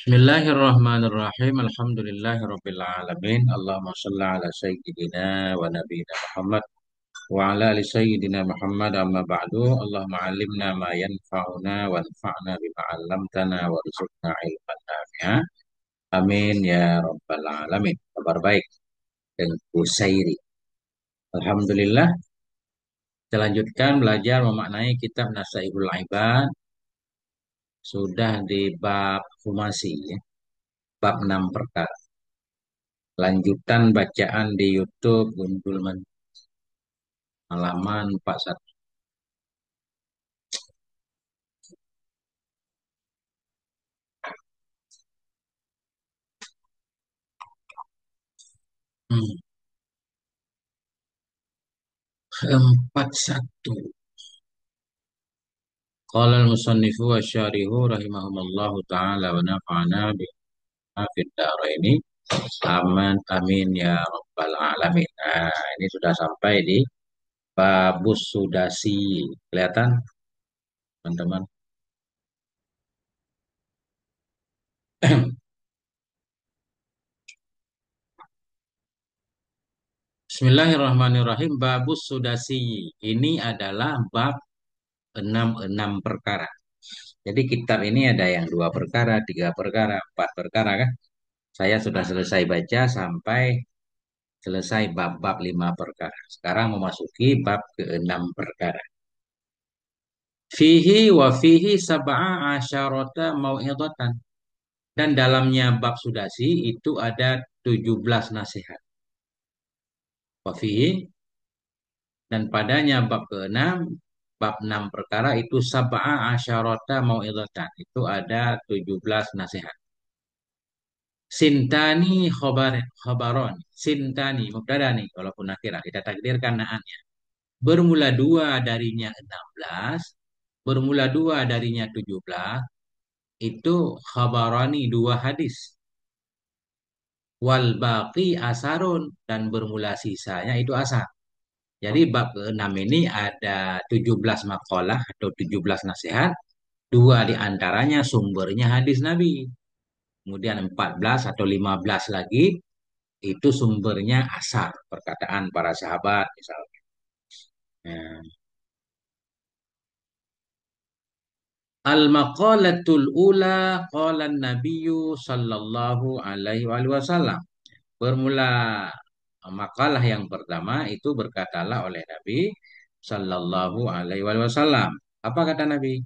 Bismillahirrahmanirrahim. Alhamdulillahirabbil alamin. Allahumma shalli ala sayyidina wa nabiyyina Muhammad wa ala ali sayyidina Muhammad amma ba'du. Allahumma 'allimna ma yanfa'una wanfa'na bima 'allamtana warzuqna ilman nafi'a. Amin ya rabbal alamin. Kabar baik dan Busairi. Alhamdulillah. Kita lanjutkan belajar memaknai kitab Nasaihul Ibad. Sudah di bab humasi ya. Bab 6 perkara. Lanjutan bacaan di YouTube Guntul halaman 41. Hmm. 41. Qala al-musannifu wa syarihu rahimahumullahu ta'ala wa nafa'ana bima fid dharaini. Aman amin ya rabbal alamin. Nah, ini sudah sampai di babus sudasi. Kelihatan, teman-teman? Bismillahirrahmanirrahim. Babus sudasi. Ini adalah bab enam perkara. Jadi kitab ini ada yang 2 perkara, 3 perkara, 4 perkara kan? Saya sudah selesai baca sampai selesai bab-bab 5 perkara. Sekarang memasuki bab ke-6 perkara. Fihi wa fihi sab'a asyarata mau'idatan. Dan dalamnya bab sudasi itu ada 17 nasihat. Wa fihi, dan padanya bab ke-6, bab 6 perkara itu sab'a asyarata mau'idatan. Itu ada 17 nasihat. Sintani khobaron. Sintani mubtada nih walaupun akhirah kita takdirkan naannya. Bermula dua darinya 16, bermula dua darinya 17, itu khabarani 2 hadis. Wal baqi asarun, dan bermula sisanya itu asar. Jadi bab ke-6 ini ada 17 makalah atau 17 nasihat. 2 diantaranya sumbernya hadis Nabi. Kemudian 14 atau 15 lagi itu sumbernya asar, perkataan para sahabat misalnya. Nah, al-maqalatul ula qala nabiyyu sallallahu alaihi wasallam. Bermula makalah yang pertama itu berkatalah oleh Nabi sallallahu alaihi wasallam. Apa kata Nabi?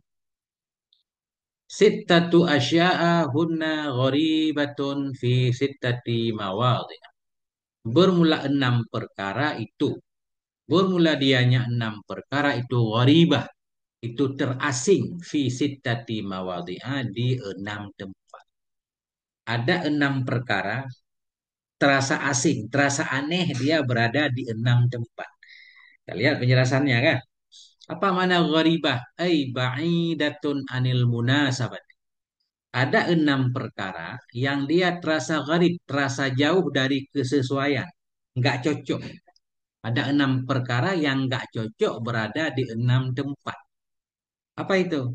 Sittatu asya'a hunna gharibatun fi sittati mawadhi. Bermula 6 perkara itu. Bermula dianya 6 perkara itu gharibah. Itu terasing fi sittati mawadhi'a, di 6 tempat. Ada 6 perkara terasa asing, terasa aneh dia berada di 6 tempat. Kita lihat penjelasannya kan. Apa mana gharibah? Ai ba'idatun anil munasabat. Ada 6 perkara yang dia terasa gharib, terasa jauh dari kesesuaian, nggak cocok. Ada 6 perkara yang nggak cocok berada di 6 tempat. Apa itu?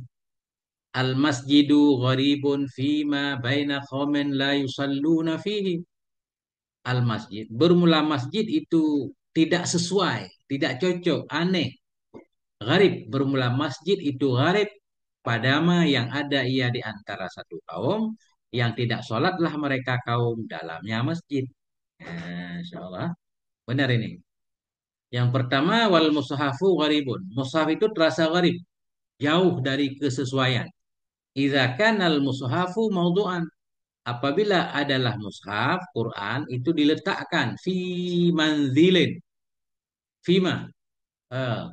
Al masjidu gharibun fima baina qaumin la yusalluna fihi. Al masjid, bermula masjid itu tidak sesuai, tidak cocok, aneh. Gharib, bermula masjid itu gharib padama yang ada ia di antara satu kaum yang tidak sholatlah mereka kaum dalamnya masjid. Insya Allah benar ini. Yang pertama, wal mushafu gharibun. Mushaf itu terasa gharib, jauh dari kesesuaian. Idza kanal mushafu maudu'an. Apabila adalah mushaf Quran itu diletakkan fi manzilin. Fima, eh,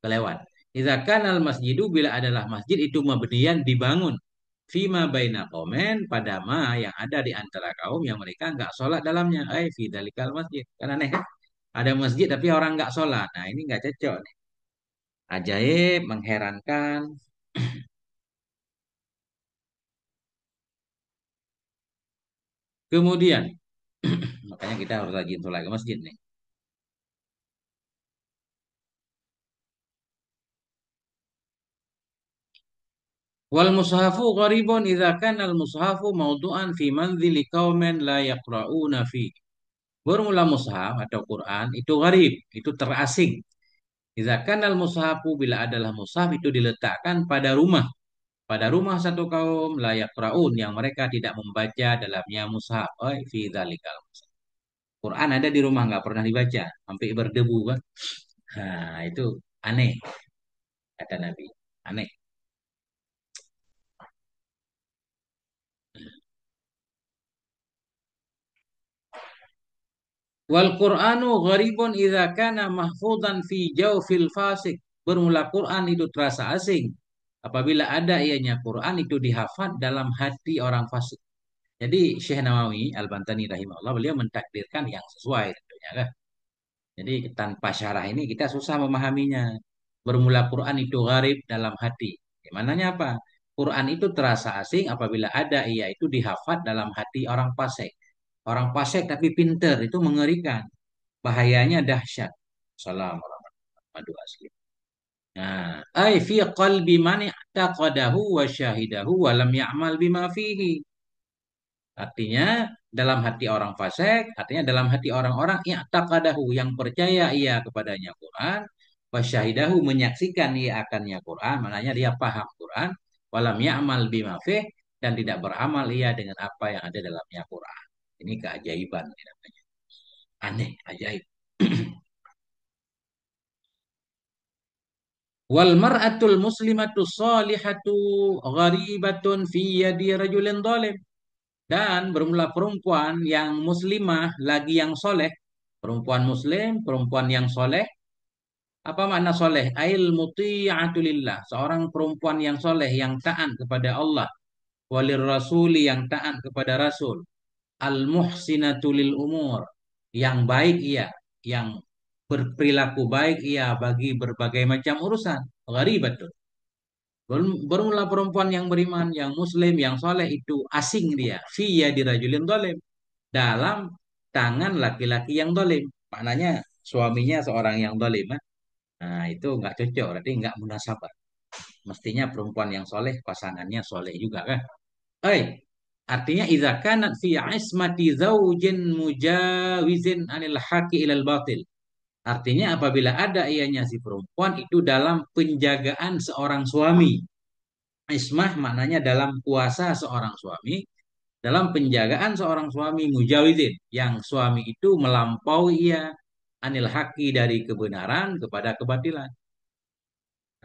kelewat. Idza kanal masjidu, bila adalah masjid itu mabniyan dibangun. Fima baina qaumin, pada ma yang ada di antara kaum yang mereka nggak sholat dalamnya. Fi dalikal masjid. Kan aneh kan? Ada masjid tapi orang nggak sholat. Nah ini nggak cocok nih. Ajaib, mengherankan. Kemudian, makanya kita harus rajin sholat ke masjid nih. Wal mushafu gharibun idza kana al mushafu mawdu'an fi manzili qaumin la yaqra'una fi. Bermula mushaf atau Quran itu gharib, itu terasing. Idza kana al mushafu bila adalah mushaf itu diletakkan pada rumah satu kaum la yaqra'un yang mereka tidak membaca dalamnya mushaf. Fi dzalikal mushaf. Quran ada di rumah nggak pernah dibaca, sampai berdebu kan. Nah, itu aneh kata Nabi. Aneh. Wal Qur'anu gharibun idza kana mahfudhan fi jawfil fasik. Bermula Quran itu terasa asing apabila ada ianya Quran itu dihafal dalam hati orang fasik. Jadi Syekh Nawawi Al-Bantani rahimahullah beliau mentakdirkan yang sesuai tentunya kan. Jadi tanpa syarah ini kita susah memahaminya. Bermula Quran itu gharib dalam hati. Gimana apa? Quran itu terasa asing apabila ada ia itu dihafal dalam hati orang fasik. Orang fasik tapi pinter itu mengerikan. Bahayanya dahsyat. Assalamualaikum warahmatullahi wabarakatuh. Nah, ay fi qalbi man i'taqadahu wa syahidahu wa lam ya'mal bima fihi. Artinya dalam hati orang fasik, artinya dalam hati orang-orang i'taqadahu yang percaya ia kepadanya Quran, wa syahidahu menyaksikan ia akannya Quran, maknanya dia paham Quran, walam ya'mal bima fih dan tidak beramal ia dengan apa yang ada dalamnya Quran. Ini keajaiban ini namanya. Aneh, ajaib. Wal mar'atul muslimatu salihatu gharibatun fi yadi rajulin dhalim. Dan bermula perempuan yang muslimah lagi yang soleh. Perempuan muslim, perempuan yang soleh. Apa makna soleh? Ail muti'atu lillah. Seorang perempuan yang soleh, yang taat kepada Allah. Walir rasuli yang taat kepada Rasul. Al muhsinatu lil umur. Yang baik ia. Yang berperilaku baik ia bagi berbagai macam urusan. Gharibatun. Bermula perempuan yang beriman, yang muslim, yang soleh itu asing dia. Fiya dirajulin dolim. Dalam tangan laki-laki yang dolim. Maknanya suaminya seorang yang dolim. Nah itu nggak cocok, berarti nggak munasabah. Mestinya perempuan yang soleh, pasangannya soleh juga kan. Eh, artinya idza kanat fi ismati zaujin mujawizin anil haqi ilal batil. Artinya apabila ada ianya si perempuan itu dalam penjagaan seorang suami. Ismah maknanya dalam kuasa seorang suami, dalam penjagaan seorang suami mujawidin, yang suami itu melampaui ia anil haki dari kebenaran kepada kebatilan.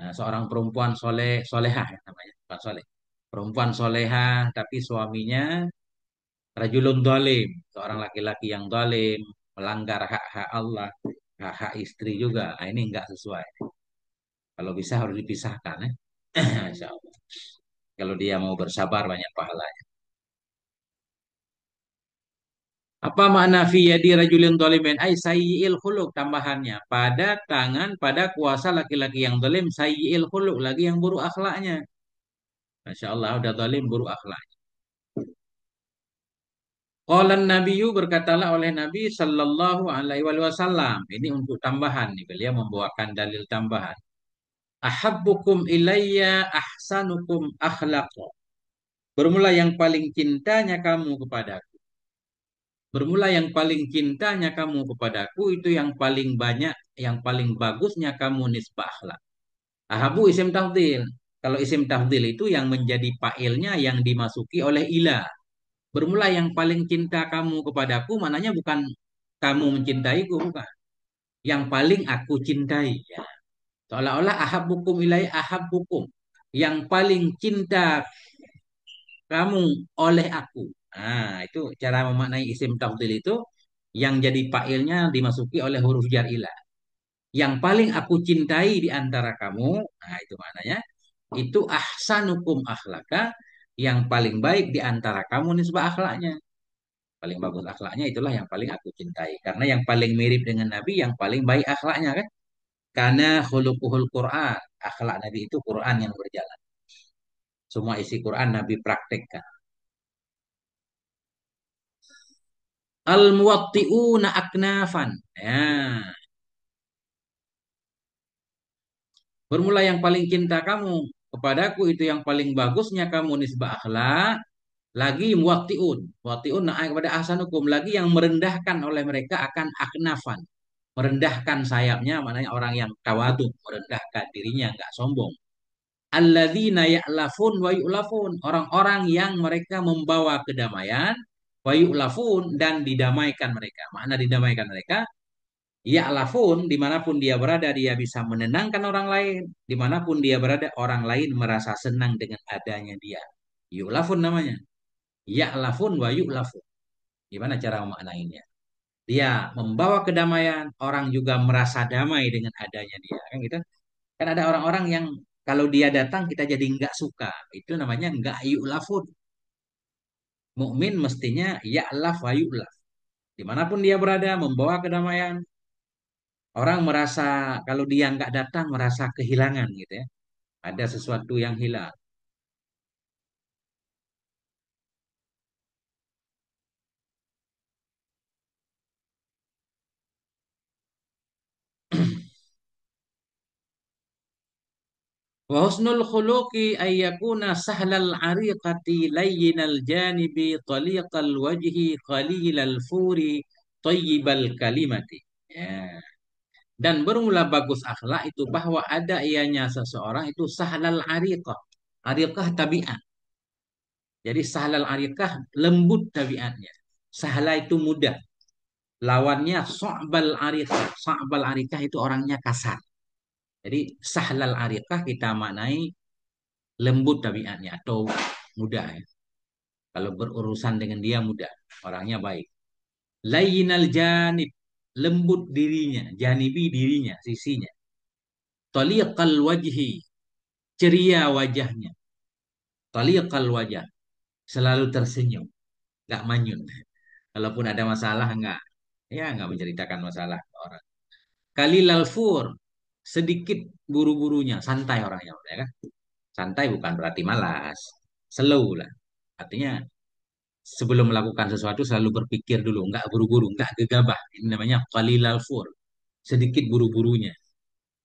Nah, seorang perempuan solehah ya namanya, bukan soleh. Perempuan solehah tapi suaminya rajulun dolim, seorang laki-laki yang dolim, melanggar hak-hak Allah, hak-hak istri juga. Nah, ini enggak sesuai. Kalau bisa harus dipisahkan ya. Insya Allah. Kalau dia mau bersabar banyak pahala. Apa makna fi yadi rajulin dhalimin? Ai sayyi'il khuluq tambahannya. Pada tangan, pada kuasa laki-laki yang zalim, sayyi'il khuluq. Lagi yang buruk akhlaknya. Masya Allah, udah zalim, buruk akhlak. Qala Nabiyu berkatalah oleh Nabi Sallallahu Alaihi Wasallam. Ini untuk tambahan. Nih, beliau membawakan dalil tambahan. Ahabbukum ilayya ahsanukum akhlaqa. Bermula yang paling cintanya kamu kepadaku. Bermula yang paling cintanya kamu kepadaku itu yang paling banyak, yang paling bagusnya kamu nisbah akhlak. Ahabu isim tafdil. Kalau isim tafdil itu yang menjadi fa'ilnya yang dimasuki oleh ila. Bermula yang paling cinta kamu kepadaku, maknanya bukan kamu mencintaiku, bukan. Yang paling aku cintai. Ya. Seolah-olah ahabbukum ilai ahabbukum. Yang paling cinta kamu oleh aku. Nah, itu cara memaknai isim tafdil itu yang jadi fa'ilnya dimasuki oleh huruf jar ilah. Yang paling aku cintai di antara kamu, nah itu maknanya, itu ahsanukum akhlaka, yang paling baik di antara kamu nisbah akhlaknya. Paling bagus akhlaknya itulah yang paling aku cintai. Karena yang paling mirip dengan Nabi, yang paling baik akhlaknya kan. Karena khuluquhul Quran, akhlak Nabi itu Quran yang berjalan. Semua isi Quran Nabi praktekkan. Al-muwatti'una aknafan. Ya, bermula yang paling cinta kamu. kepadaku itu yang paling bagusnya kamu nisbah akhlak. Lagi muwattiun. Muwattiun naik kepada ahsanukum. Lagi yang merendahkan oleh mereka akan aknafan. Merendahkan sayapnya, maknanya orang yang tawadu, merendahkan dirinya, nggak sombong. Alladzina ya'lafun wa yu'lafun. Orang-orang yang mereka membawa kedamaian, wa yu'lafun, dan didamaikan mereka. Makna didamaikan mereka, ya'lafun, dimanapun dia berada, dia bisa menenangkan orang lain. Dimanapun dia berada, orang lain merasa senang dengan adanya dia. Yu'lafun namanya. Ya'lafun wa yu'lafun. Gimana cara memaknainya? Dia membawa kedamaian, orang juga merasa damai dengan adanya dia. Kan gitu? Kan ada orang-orang yang kalau dia datang kita jadi nggak suka. Itu namanya nggak yu'lafun. Mukmin mestinya ya'laf wa yu'laf. Dimanapun dia berada, membawa kedamaian. Orang merasa kalau dia nggak datang merasa kehilangan gitu ya. Ada sesuatu yang hilang. Wa husnul khuluqi ayyakuna sahlal ariqati layyinal janibi taliqal wajhi qalilal furi tayyibal kalimati. Ya. Dan bermula bagus akhlak itu bahwa ada ianya seseorang itu sahlal ariqah. Ariqah tabiat. Jadi sahlal ariqah lembut tabiatnya. Sahla itu mudah. Lawannya so'bal ariqah. So'bal ariqah itu orangnya kasar. Jadi sahlal ariqah kita maknai lembut tabiatnya atau mudah ya. Kalau berurusan dengan dia mudah, orangnya baik. Layyinal janib, lembut dirinya, janibi dirinya, sisinya. Taliqal wajhi, ceria wajahnya. Taliqal wajah, selalu tersenyum, nggak manyun. Kalaupun ada masalah nggak, ya nggak menceritakan masalah ke orang. Kalilal fur, sedikit buru-burunya, santai orangnya, ya kan? Santai bukan berarti malas, slow lah. Artinya sebelum melakukan sesuatu selalu berpikir dulu, nggak buru-buru, nggak gegabah. Ini namanya qalilal fur, sedikit buru-burunya.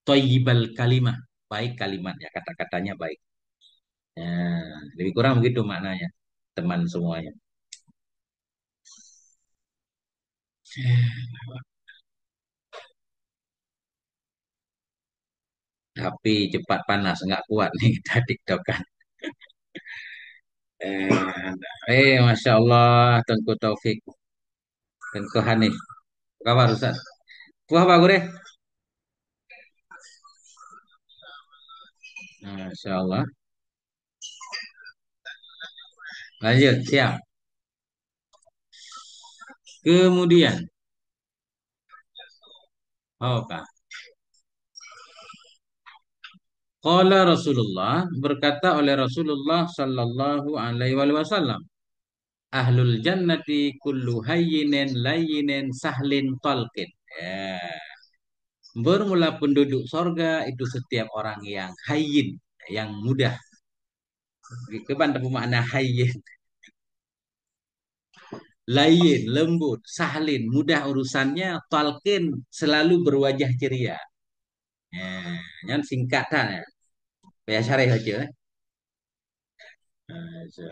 Thayyibal kalimah, baik kalimatnya, kata-katanya baik. Ya, lebih kurang begitu maknanya, teman semuanya. Tapi cepat panas, nggak kuat nih kita tiktokan. Masya Allah, Tengku Taufik, Tengku Hanif. Apa kabar Ustaz? Wah, bagus deh. Masya Allah. Lanjut, siap. Kemudian, oke. Qala Rasulullah berkata oleh Rasulullah sallallahu alaihi wasallam, Ahlul jannati kullu hayyinin layyinin sahlin talqin. Ya. Bermula penduduk sorga itu setiap orang yang hayyin, yang mudah. Keban makna hayyin. Layyin, lembut, sahlin, mudah urusannya, talqin, selalu berwajah ceria. Ya, yang singkatan ya. Ya syarih aja. Masya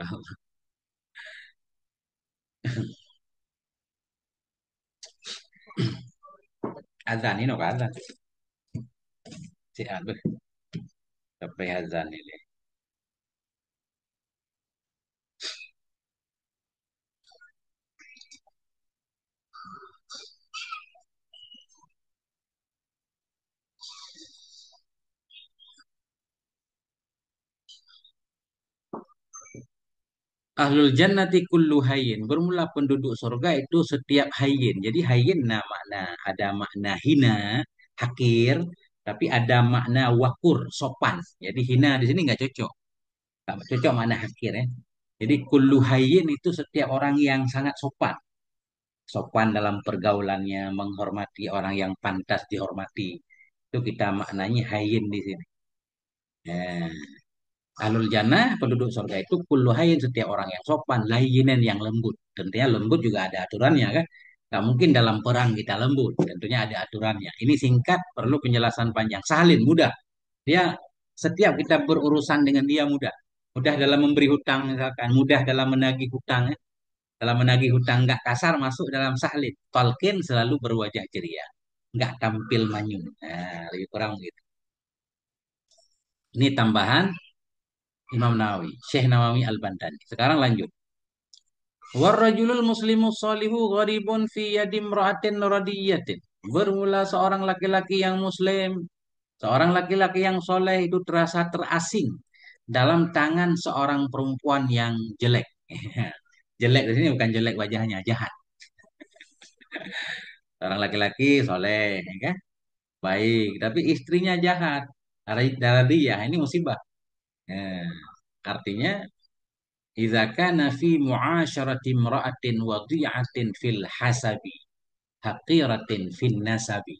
Azan ini no azan. Si aduh, sampai azan ini. Ahlul jannati kullu hayyin. Bermula penduduk surga itu setiap hayyin. Jadi hayyin makna ada makna hina, hakir, tapi ada makna wakur, sopan. Jadi hina di sini nggak cocok. Nggak cocok makna hakir ya. Jadi kullu hayyin itu setiap orang yang sangat sopan. Sopan dalam pergaulannya, menghormati orang yang pantas dihormati. Itu kita maknanya hayyin di sini. Ya. Ahlul jannah, penduduk surga itu kullu hayyin setiap orang yang sopan, layyinen yang lembut. Tentunya lembut juga ada aturannya kan. Gak mungkin dalam perang kita lembut, tentunya ada aturannya. Ini singkat, perlu penjelasan panjang. Salin, mudah. Dia Setiap kita berurusan dengan dia mudah. Mudah dalam memberi hutang misalkan, mudah dalam menagih hutang. Ya. Dalam menagih hutang nggak kasar masuk dalam sahlin. Tolkien selalu berwajah ceria, nggak tampil manyun. Nah, lebih kurang gitu. Ini tambahan Imam Nawawi, Syekh Nawawi Al-Bantani. Sekarang lanjut. Warrajulul muslimu solihu gharibun fi yadim ra'atin radiyatin. Bermula seorang laki-laki yang muslim, seorang laki-laki yang soleh itu terasa terasing dalam tangan seorang perempuan yang jelek. Jelek di sini bukan jelek wajahnya, jahat. Seorang laki-laki soleh, ya kan? Baik, tapi istrinya jahat. Darah dia, ini musibah. Nah, artinya idza kana fi mu'asyarati imra'atin wadi'atin fil hasabi haqiratin fin nasabi.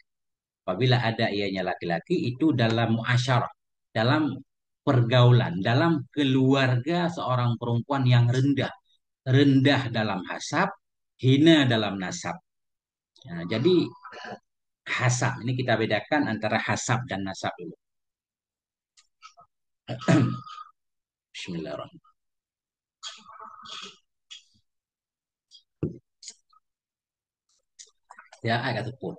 Apabila ada ianya laki-laki itu dalam muasyarah, dalam pergaulan, dalam keluarga seorang perempuan yang rendah, rendah dalam hasab, hina dalam nasab. Nah, jadi hasab ini kita bedakan antara hasab dan nasab dulu. Bismillahirrahmanirrahim. Ya, agak tepuk.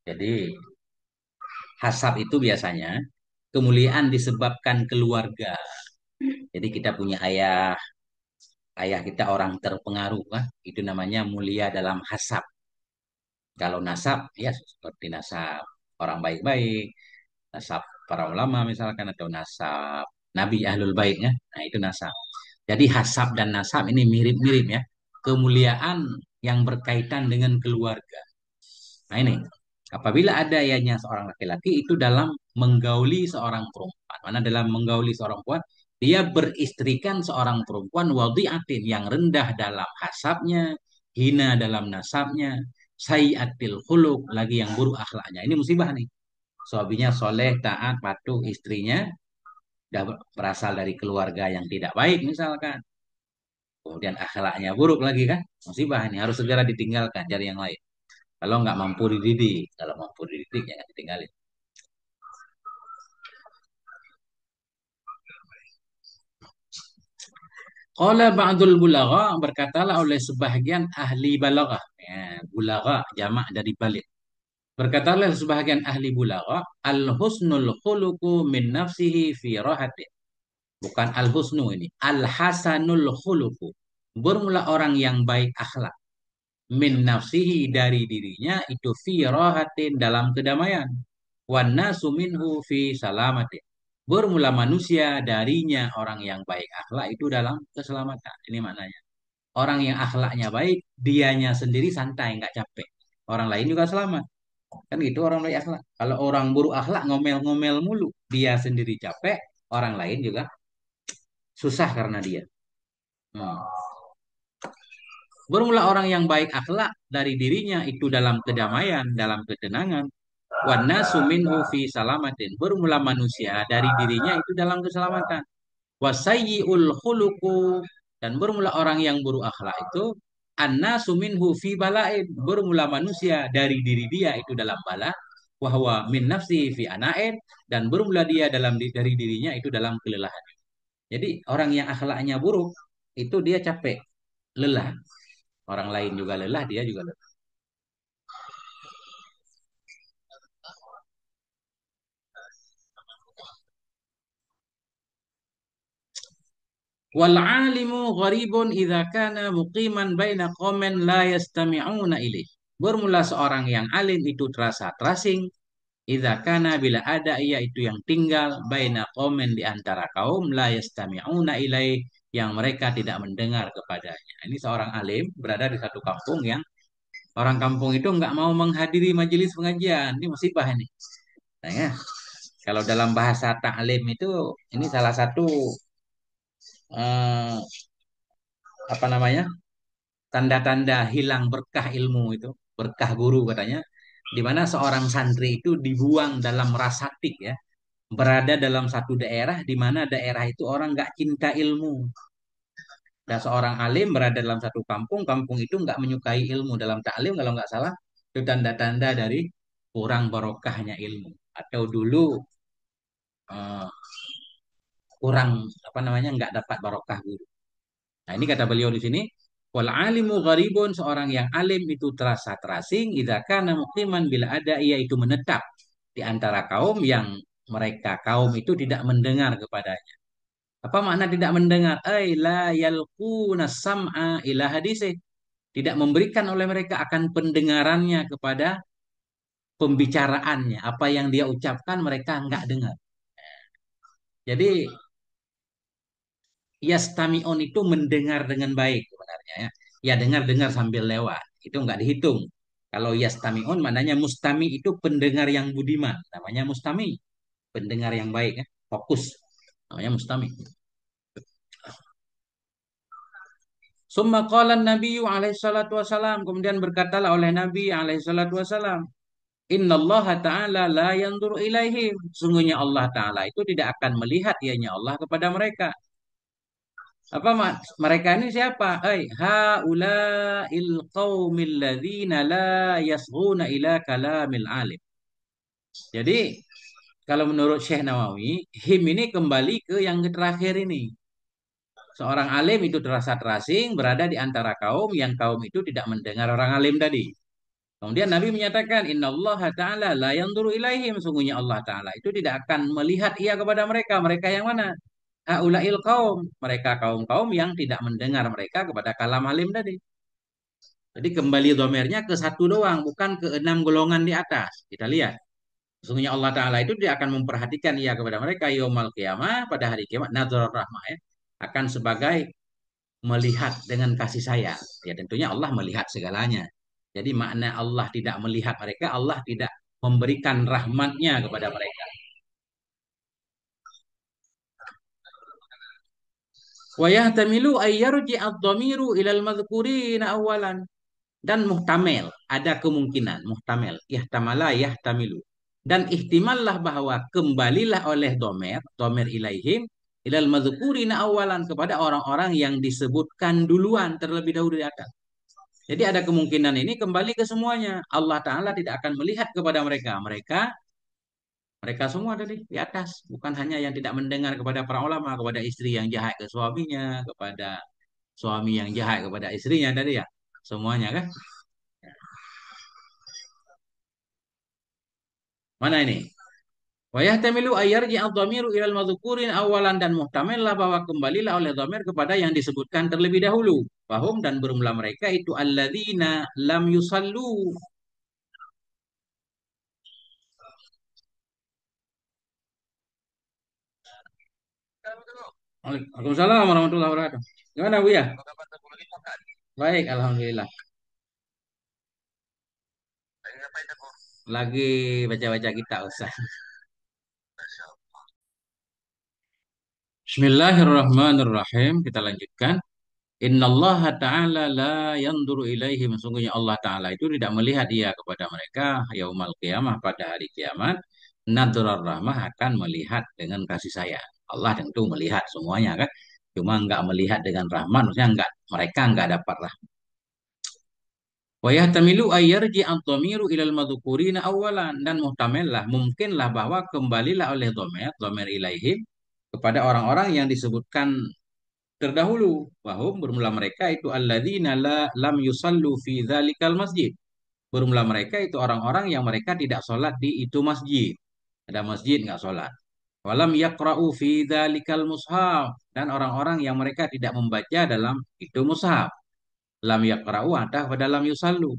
Jadi hasab itu biasanya kemuliaan disebabkan keluarga. Jadi kita punya ayah, ayah kita orang terpengaruh, kan? Itu namanya mulia dalam hasab. Kalau nasab, ya seperti nasab orang baik-baik, nasab para ulama misalkan, atau nasab Nabi Ahlul Baitnya. Nah, itu nasab. Jadi hasab dan nasab ini mirip-mirip ya. Kemuliaan yang berkaitan dengan keluarga. Nah ini, apabila ada ianya seorang laki-laki itu dalam menggauli seorang perempuan. Mana dalam menggauli seorang perempuan, dia beristrikan seorang perempuan wadi'atin yang rendah dalam hasabnya, hina dalam nasabnya, sayiatil khuluq, lagi yang buruk akhlaknya. Ini musibah nih. Suaminya soleh, taat, patuh, istrinya berasal dari keluarga yang tidak baik misalkan. Kemudian akhlaknya buruk lagi kan. Musibah ini harus segera ditinggalkan dari yang lain. Kalau nggak mampu dididik, kalau mampu dididik jangan ditinggalin. Qala ba'dul bulagha, berkatalah oleh sebahagian ahli balaghah. Ya, bulagha jamak dari balik. Berkatalah sebahagian ahli bulagha, al husnul khuluqu min nafsihi fi rahatin. Bukan al husnu ini, al hasanul khuluqu. Bermula orang yang baik akhlak min nafsihi dari dirinya itu fi rahatin dalam kedamaian. Wan nasu minhu fi salamatin. Bermula manusia darinya orang yang baik akhlak itu dalam keselamatan. Ini maknanya. Orang yang akhlaknya baik, dianya sendiri santai, nggak capek. Orang lain juga selamat. Kan gitu orang baik akhlak. Kalau orang buruk akhlak ngomel-ngomel mulu, dia sendiri capek, orang lain juga susah karena dia. Hmm. Bermula orang yang baik akhlak dari dirinya itu dalam kedamaian, dalam ketenangan. Wana suminhu fi salamatin. Bermula manusia dari dirinya itu dalam keselamatan. Wasayyi'ul khuluqu, dan bermula orang yang buruk akhlak itu anna suminhu fi balain. Bermula manusia dari diri dia itu dalam bala. Wahwa min nafsi fi anain, dan bermula dia dari dirinya itu dalam kelelahan. Jadi orang yang akhlaknya buruk itu dia capek, lelah. Orang lain juga lelah, dia juga lelah. Wal alimu gharibun idza kana muqiman baina qaumin la yastami'una ilaih. Bermula seorang yang alim itu terasa terasing idza kana bila ada ia itu yang tinggal baina qaumin di antara kaum la yastami'una ilaih, yang mereka tidak mendengar kepadanya. Ini seorang alim berada di satu kampung yang orang kampung itu nggak mau menghadiri majelis pengajian. Ini musibah ini. Nah, ya. Kalau dalam bahasa taklim itu ini salah satu eh, apa namanya, tanda-tanda hilang berkah ilmu itu, berkah guru katanya, di mana seorang santri itu dibuang dalam rasatik ya, berada dalam satu daerah di mana daerah itu orang nggak cinta ilmu. Dan seorang alim berada dalam satu kampung, kampung itu nggak menyukai ilmu dalam taklim kalau nggak salah, itu tanda-tanda dari kurang barokahnya ilmu. Atau dulu eh, kurang apa namanya nggak dapat barokah guru. Nah ini kata beliau di sini, wal alimu gharibun, seorang yang alim itu terasa terasing, idza kana muqiman, bila ada ia itu menetap di antara kaum yang mereka kaum itu tidak mendengar kepadanya. Apa makna tidak mendengar? Ay la yalquna sam'a ila hadisih. Tidak memberikan oleh mereka akan pendengarannya kepada pembicaraannya. Apa yang dia ucapkan mereka nggak dengar. Jadi yastami'un itu mendengar dengan baik sebenarnya ya. Ya dengar-dengar sambil lewat. Itu nggak dihitung. Kalau yastami'un maknanya mustami itu pendengar yang budiman. Namanya mustami. Pendengar yang baik ya. Fokus. Namanya mustami. Summa qala Nabi alaihi salatu wasalam. Kemudian berkatalah oleh Nabi alaihi salatu wasalam. Inna Allah Ta'ala la yanzuru ilaihim. Sungguhnya Allah Ta'ala itu tidak akan melihat ianya Allah kepada mereka. Apa mereka ini siapa? Haula'il qaumil ladzina la yasghuna ila kalamil alim. Jadi kalau menurut Syekh Nawawi, him ini kembali ke yang terakhir ini. Seorang alim itu terasa terasing berada di antara kaum yang kaum itu tidak mendengar orang alim tadi. Kemudian Nabi menyatakan, Inna Allah Ta'ala la yanzuru ilaihim. Sungguhnya Allah Ta'ala itu tidak akan melihat ia kepada mereka. Mereka yang mana? Haula'il kaum. Mereka kaum-kaum yang tidak mendengar mereka kepada kalam alim tadi. Jadi kembali domernya ke satu doang, bukan ke 6 golongan di atas. Kita lihat. Sesungguhnya Allah Ta'ala itu dia akan memperhatikan ia kepada mereka. Yaumal qiyamah, pada hari kiamat. Nadhar rahmah ya. Akan sebagai melihat dengan kasih sayang. Ya tentunya Allah melihat segalanya. Jadi makna Allah tidak melihat mereka, Allah tidak memberikan rahmatnya kepada mereka. Wa yahtamilu ay yarji ad-dhamiru ilal madhkurina awalan. Dan muhtamil, ada kemungkinan, muhtamil, ihtamala yahtamilu. Dan ihtimallah bahwa kembalilah oleh domer, domer ilaihim, ilal madhkurina awalan, kepada orang-orang yang disebutkan duluan terlebih dahulu di atas. Jadi ada kemungkinan ini kembali ke semuanya. Allah Ta'ala tidak akan melihat kepada mereka. Mereka semua ada di atas. Bukan hanya yang tidak mendengar kepada para ulama, kepada istri yang jahat ke suaminya, kepada suami yang jahat kepada istrinya tadi ya. Semuanya kan? Mana ini? Wa yahtamilu ayyarji ad-dhamiru ilal madhkurin awalan, dan muhtamillah bahwa kembalilah oleh dhamir kepada yang disebutkan terlebih dahulu. Fahum, dan bermula mereka itu alladzina lam yusallu. Waalaikumsalam warahmatullahi wabarakatuh. Gimana Bu ya? Baik, alhamdulillah. Lagi baca-baca kitab Ustaz. Bismillahirrahmanirrahim. Kita lanjutkan. Innallaha ta'ala la yanzuru ilaihim. Sungguhnya Allah Ta'ala itu tidak melihat dia kepada mereka yaumal qiyamah, pada hari kiamat. Nadrar rahmah, akan melihat dengan kasih sayang. Allah tentu melihat semuanya kan. Cuma nggak melihat dengan rahmat, maksudnya nggak, mereka nggak dapat rahmat. Wa yahtamilu ayyarji ad-dhamiru ilal madhkurina awalan, dan muhtamil lah, mungkinlah bahwa kembalilah oleh dhamir ilaihim kepada orang-orang yang disebutkan terdahulu. Wahum, bermula mereka itu alladzina lam yusallu fi dzalikal masjid. Bermula mereka itu orang-orang yang mereka tidak sholat di itu masjid. Ada masjid nggak sholat. Walam yaqra'u fi dzalikal mushaf, dan orang-orang yang mereka tidak membaca dalam itu mushaf. Lam yaqra'u atah pada lam yusallu.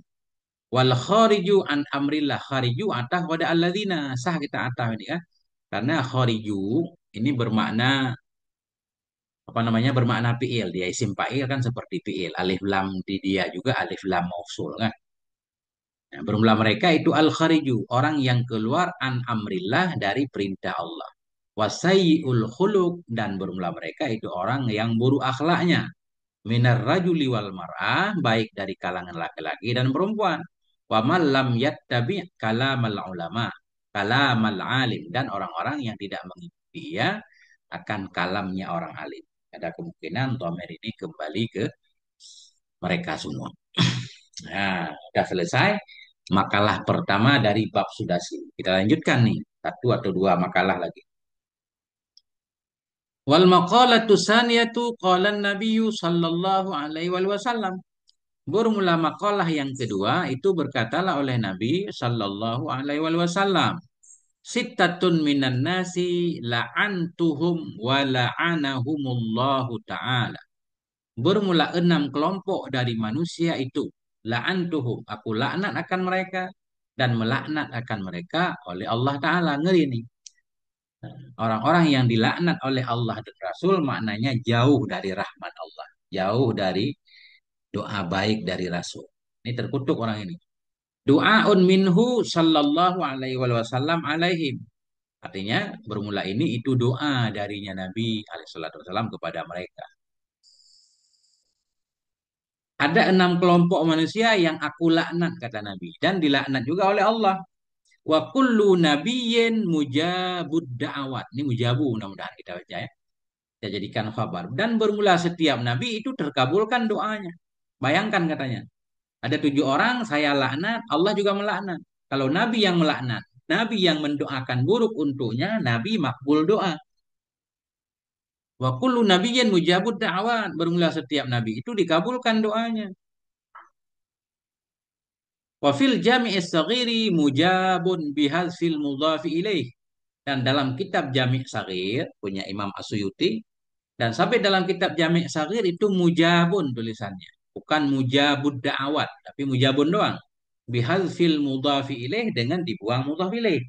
Wal khariju an amrillah, khariju atah pada alladzina, sah kita atah ini kan. Karena khariju ini bermakna apa namanya, bermakna fiil. Dia isim fa'il kan seperti fiil. Alif lam di dia juga alif lam mausul kan. Nah, bermula mereka itu al khariju, orang yang keluar an amrillah, dari perintah Allah. Wasayyi'ul khuluq, dan bermula mereka itu orang yang buruk akhlaknya. Minar rajuli wal mar'ah, baik dari kalangan laki-laki dan perempuan. Wa man lam yattabi kalamal ulama, kalamal alim, dan orang-orang yang tidak mengikuti dia akan kalamnya orang alim. Ada kemungkinan dhamir ini kembali ke mereka semua. Nah, sudah selesai makalah pertama dari bab sudasi. Kita lanjutkan nih, satu atau dua makalah lagi. Wal maqalatu saniyatu qala an-nabiyyu sallallahu alaihi wasallam. Bermula makalah yang kedua itu berkatalah oleh Nabi sallallahu alaihi wasallam. Sittatun minan nasi la'antuhum wa la'anahumullahu ta'ala. Bermula 6 kelompok dari manusia itu. La'antuhum. Aku laknat akan mereka. Dan melaknat akan mereka oleh Allah Ta'ala. Ngeri nih. Orang-orang yang dilaknat oleh Allah dan Rasul maknanya jauh dari rahmat Allah. Jauh dari doa baik dari Rasul. Ini terkutuk orang ini. Doaun minhu sallallahu alaihi wasallam alaihim. Artinya bermula ini itu doa darinya Nabi alaihi salatu wasallam kepada mereka. Ada 6 kelompok manusia yang aku laknat kata Nabi dan dilaknat juga oleh Allah. Wa kullu nabiyyin mujabud da'awat. Ini mujabu mudah-mudahan kita baca ya. Kita jadikan khabar. Dan bermula setiap nabi itu terkabulkan doanya. Bayangkan katanya. Ada 7 orang saya laknat, Allah juga melaknat. Kalau nabi yang melaknat, nabi yang mendoakan buruk untuknya, nabi makbul doa. Wa kullu nabiyyin mujabud da'awat. Bermula setiap nabi itu dikabulkan doanya. Wa fil jami'is saghiri mujabun bihadzfil mudhafi ilaih. Dan dalam kitab Jami' Saghir punya Imam Asyuyuti dan sampai dalam kitab Jami' Saghir itu mujabun tulisannya. Bukan mujabud da'awat, tapi mujabun doang. Bihadzfil mudhafi ilaih dengan dibuang mudhaf ilaih.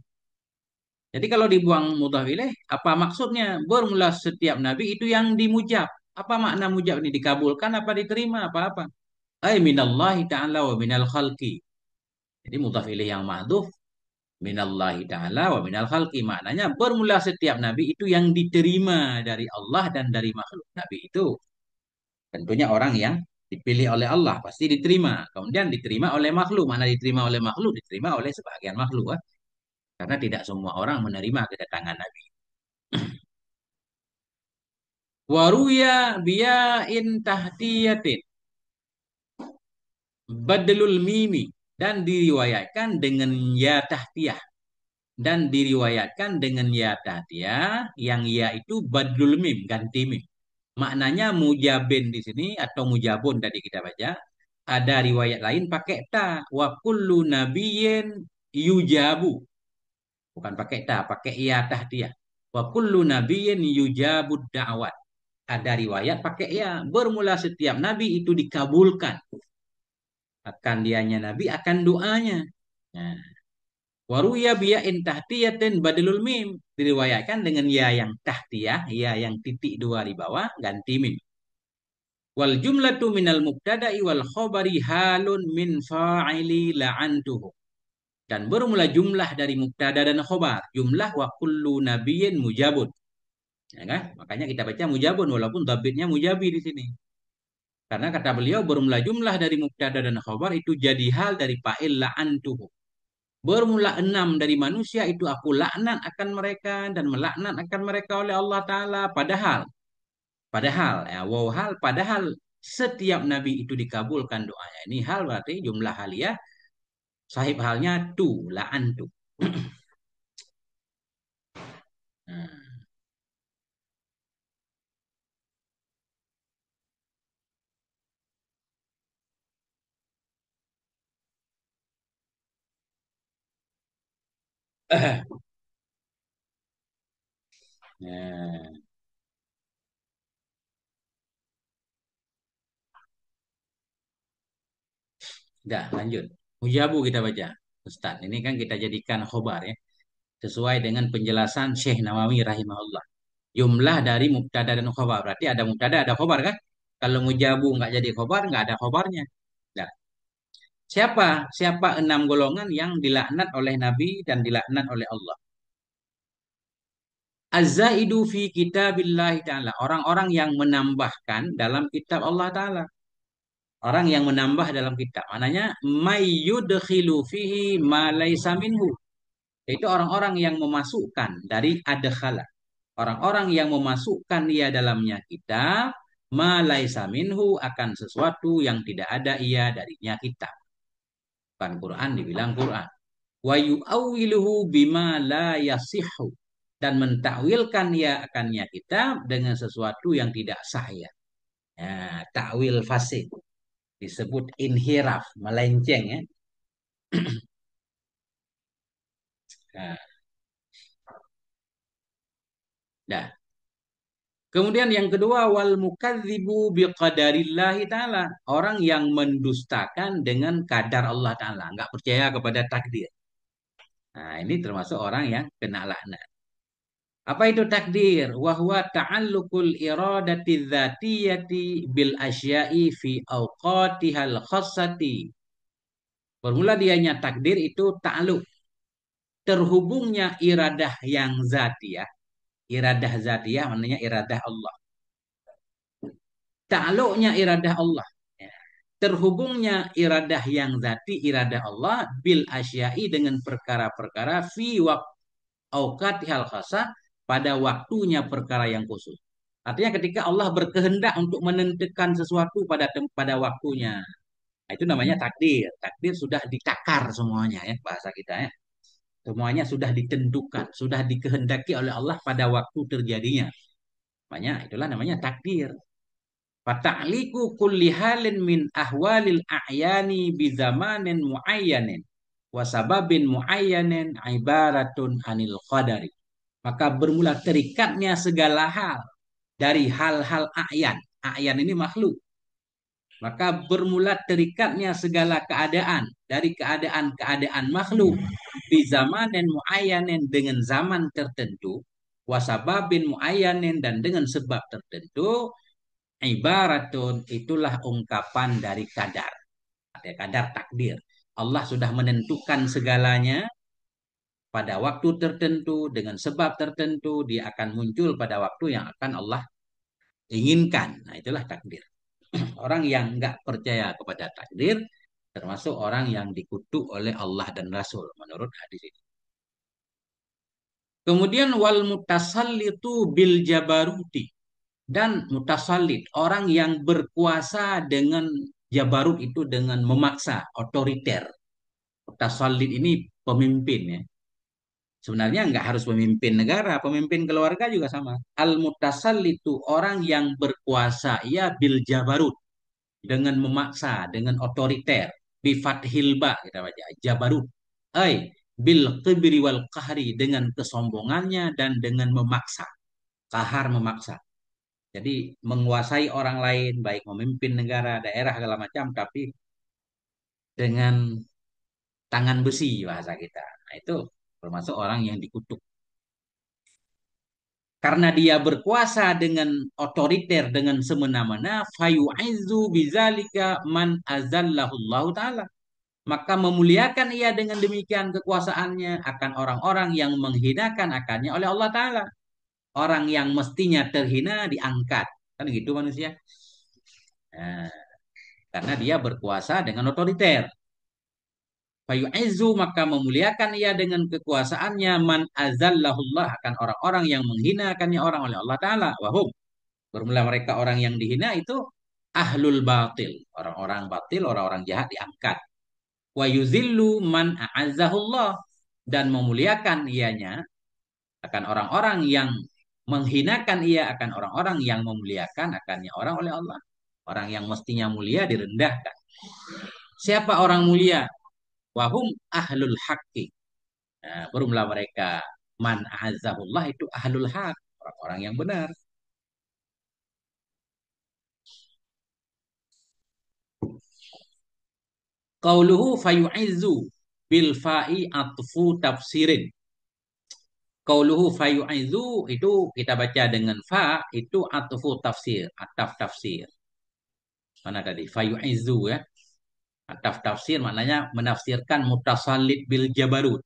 Jadi kalau dibuang mudhaf ilaih, apa maksudnya? Bermula setiap nabi itu yang dimujab. Apa makna mujab ini? Dikabulkan apa diterima apa-apa? Ay minallahi ta'ala wa minal khalqi. Jadi mudhaf ilaih yang mahdhuf minallahi ta'ala wa minal khalqi. Maknanya bermula setiap nabi itu yang diterima dari Allah dan dari makhluk. Nabi itu tentunya orang yang dipilih oleh Allah. Pasti diterima. Kemudian diterima oleh makhluk. Mana diterima oleh makhluk? Diterima oleh sebagian makhluk. Karena tidak semua orang menerima kedatangan Nabi. Waruya biyain tahtiyatin. Badlul mimi. Dan diriwayatkan dengan ya tahtiyah. Dan diriwayatkan dengan ya tahtiyah. Yang ya itu badlul mim. Ganti mim. Maknanya mujabin di sini. Atau mujabun tadi kita baca. Ada riwayat lain pakai ta. Wa kullu nabiyyin yujabu. Bukan pakai ta. Pakai ya tahtiyah. Wa kullu nabiyyin yujabud da'wat. Ada riwayat pakai ya. Bermula setiap nabi itu dikabulkan. Akan dianya nabi, akan doanya. Nah, waruya biya in tahtiyatin badalul mim. Diriwayatkan dengan ya yang tahtiyah, ya yang titik dua di bawah, ganti mim. Wal jumlatu minal mubtada'i wal khobari halun min fa'ili la'antuhu. Dan bermula jumlah dari mubtada dan khobar. Jumlah wa kullu nabiyyin mujabun. Ya kan? Makanya kita baca mujabun walaupun dhabitnya mujabi di sini. Karena kata beliau bermula jumlah dari mubtada dan khabar itu jadi hal dari fa'il la'antuhu. Bermula 6 dari manusia itu aku laknat akan mereka dan melaknat akan mereka oleh Allah Ta'ala. Padahal, ya, wow hal, padahal setiap nabi itu dikabulkan doanya. Ini hal berarti jumlah haliyah, sahib halnya tu, la'antu. Nah, nah, udah lanjut. Mujabu kita baca. Ustaz, ini kan kita jadikan khobar ya. Sesuai dengan penjelasan Syekh Nawawi rahimahullah. Jumlah dari mubtada dan khobar. Berarti ada mubtada, ada khobar kan? Kalau mujabu nggak jadi khobar, nggak ada khobarnya. Nah, siapa? Siapa 6 golongan yang dilaknat oleh Nabi dan dilaknat oleh Allah? Az-zaidu fi kitabillahi ta'ala. Orang-orang yang menambahkan dalam kitab Allah Ta'ala. Orang yang menambah dalam kitab. Maknanya, mayyudkhilu fihi ma laysa minhu. Itu orang-orang yang memasukkan dari adkhala. Orang-orang yang memasukkan ia dalamnya kitab, ma laisa minhu akan sesuatu yang tidak ada ia darinya kitab. Bukan Quran dibilang Quran. Wa yu'awwiluhu bima la yasihhu. Dan mentakwilkan ia akannya kitab dengan sesuatu yang tidak sah ya. Ya, takwil fasid disebut inhiraf, melenceng ya. Nah, dah. Kemudian yang kedua wal mukadzibu biqadarillahi taala, orang yang mendustakan dengan kadar Allah taala, enggak percaya kepada takdir. Nah, ini termasuk orang yang kena laknat. Apa itu takdir? Wahwa ta'alluqul iradati dzatiyati bil asya'i fi awqatihal khassati. Bermula dianya takdir itu ta'alluq, terhubungnya iradah yang zatiyah. Iradah zatiyah maknanya iradah Allah. Ta'alluqnya iradah Allah. Ya. Terhubungnya iradah yang zati, iradah Allah bil asya'i dengan perkara-perkara fi awqatihal khassa, pada waktunya perkara yang khusus. Artinya ketika Allah berkehendak untuk menentukan sesuatu pada waktunya. Nah, itu namanya takdir. Takdir sudah ditakar semuanya ya bahasa kita ya. Semuanya sudah ditentukan, sudah dikehendaki oleh Allah pada waktu terjadinya. Makanya itulah namanya takdir. Fata'liku kulli halin min ahwalil a'yani bi zamanin muayyanin wa sababin muayyanin ibaratun anil qadari. Maka bermula terikatnya segala hal dari hal-hal a'yan. A'yan ini makhluk. Maka bermula terikatnya segala keadaan dari keadaan-keadaan makhluk di zaman dan muayyanin dengan zaman tertentu, wasababin muayyanin dan dengan sebab tertentu, ibaratun itulah ungkapan dari kadar. Ada kadar takdir. Allah sudah menentukan segalanya pada waktu tertentu dengan sebab tertentu, dia akan muncul pada waktu yang akan Allah inginkan. Nah, itulah takdir. Orang yang nggak percaya kepada takdir termasuk orang yang dikutuk oleh Allah dan Rasul menurut hadis ini. Kemudian wal mutasallitu bil jabaruti, dan mutasallit orang yang berkuasa dengan jabarut itu dengan memaksa, otoriter. Mutasallit ini pemimpin ya. Sebenarnya nggak harus pemimpin negara, pemimpin keluarga juga sama. Al mutasallitu orang yang berkuasa ya bil jabarut, dengan memaksa, dengan otoriter. Bifathil ba kita baca jabarut. Ay bil kibri wal qahri, dengan kesombongannya dan dengan memaksa. Kahar memaksa. Jadi menguasai orang lain, baik memimpin negara, daerah segala macam, tapi dengan tangan besi bahasa kita. Nah, itu termasuk orang yang dikutuk. Karena dia berkuasa dengan otoriter, dengan semena-mena, fayu'izzu bizalika man azallahullahu ta'ala. Maka memuliakan ia dengan demikian kekuasaannya akan orang-orang yang menghinakan akannya oleh Allah Ta'ala. Orang yang mestinya terhina diangkat. Kan gitu manusia. Nah, karena dia berkuasa dengan otoriter. Fayu'izzu maka memuliakan ia dengan kekuasaannya man azallahullah akan orang-orang yang menghinakannya orang oleh Allah Ta'ala. Wahum. Bermula mereka orang yang dihina itu ahlul batil. Orang-orang batil, orang-orang jahat diangkat. Wa yuzillu man a'azzahullah, dan memuliakan ianya akan orang-orang yang menghinakan ia akan orang-orang yang memuliakan akannya orang oleh Allah. Orang yang mestinya mulia direndahkan. Siapa orang mulia? Wahum ahlul haqqi. Nah, bermula mereka man a'azzahullah itu ahlul haq, orang-orang yang benar. Qauluhu fayu'izzu bil fa'i atfu tafsirin. Qauluhu fayu'izzu itu kita baca dengan fa, itu atfu tafsir, ataf tafsir. Mana tadi? Fayu'izzu ya. Ataf tafsir maknanya menafsirkan mutasallit bil jabarut.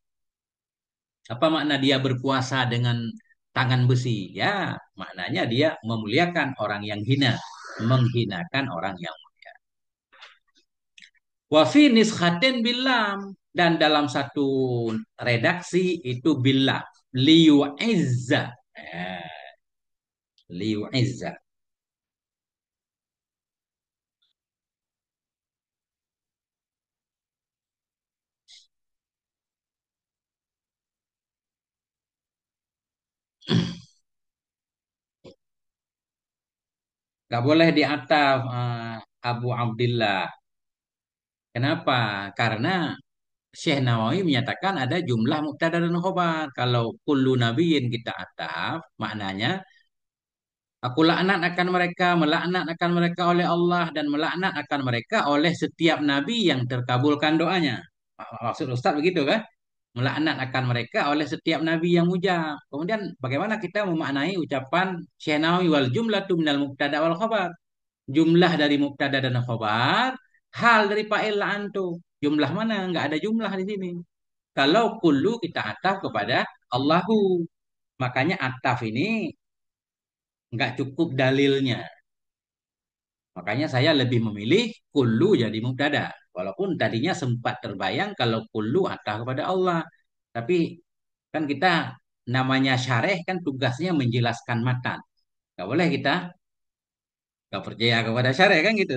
Apa makna dia berkuasa dengan tangan besi? Ya, maknanya dia memuliakan orang yang hina, menghinakan orang yang mulia. Wa fi niskhatin bilam, dan dalam satu redaksi itu billah liyu'izza. Liyu'izza. Gak boleh di ataf Abu Abdillah. Kenapa? Karena Syekh Nawawi menyatakan ada jumlah mubtada dan khobar. Kalau kullu nabiyin kita ataf, maknanya aku laknat akan mereka, melaknat akan mereka oleh Allah dan melaknat akan mereka oleh setiap nabi yang terkabulkan doanya. Maksud Ustaz begitu kan? Melaknat akan mereka oleh setiap nabi yang mujab. Kemudian bagaimana kita memaknai ucapan Syekh Nawawi wal jumlatu minal mubtada wal khabar? Jumlah dari mubtada dan khabar, hal dari fa'il la'antu. Jumlah mana? Enggak ada jumlah di sini. Kalau kullu kita ataf kepada Allahu. Makanya ataf ini enggak cukup dalilnya. Makanya saya lebih memilih kullu jadi mubtada. Walaupun tadinya sempat terbayang kalau kullu ataf kepada Allah. Tapi kan kita namanya syareh kan tugasnya menjelaskan matan. Gak boleh kita gak percaya kepada syareh kan gitu.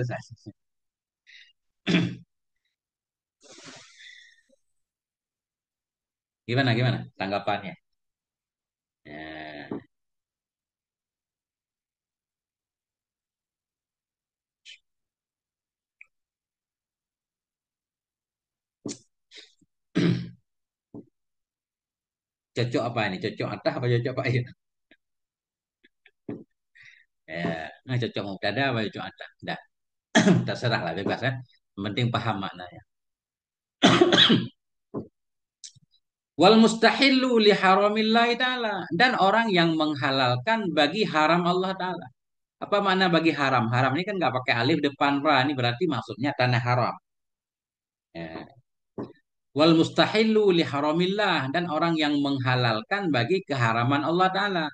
Gimana gimana tanggapannya? Ya, cocok apa ini? Cocok atah apa cocok Pak? Ya, cocok mubtada apa cocok atah? Dah, terserah lah bebas kan. Yang penting paham maknanya. Wal mustahillu li haramillahi ta'ala. Dan orang yang menghalalkan bagi haram Allah ta'ala. Apa makna bagi haram? Haram ini kan nggak pakai alif depan ra. Ini berarti maksudnya tanah haram. Ya. Wal mustahillu li haramillah. Dan orang yang menghalalkan bagi keharaman Allah ta'ala.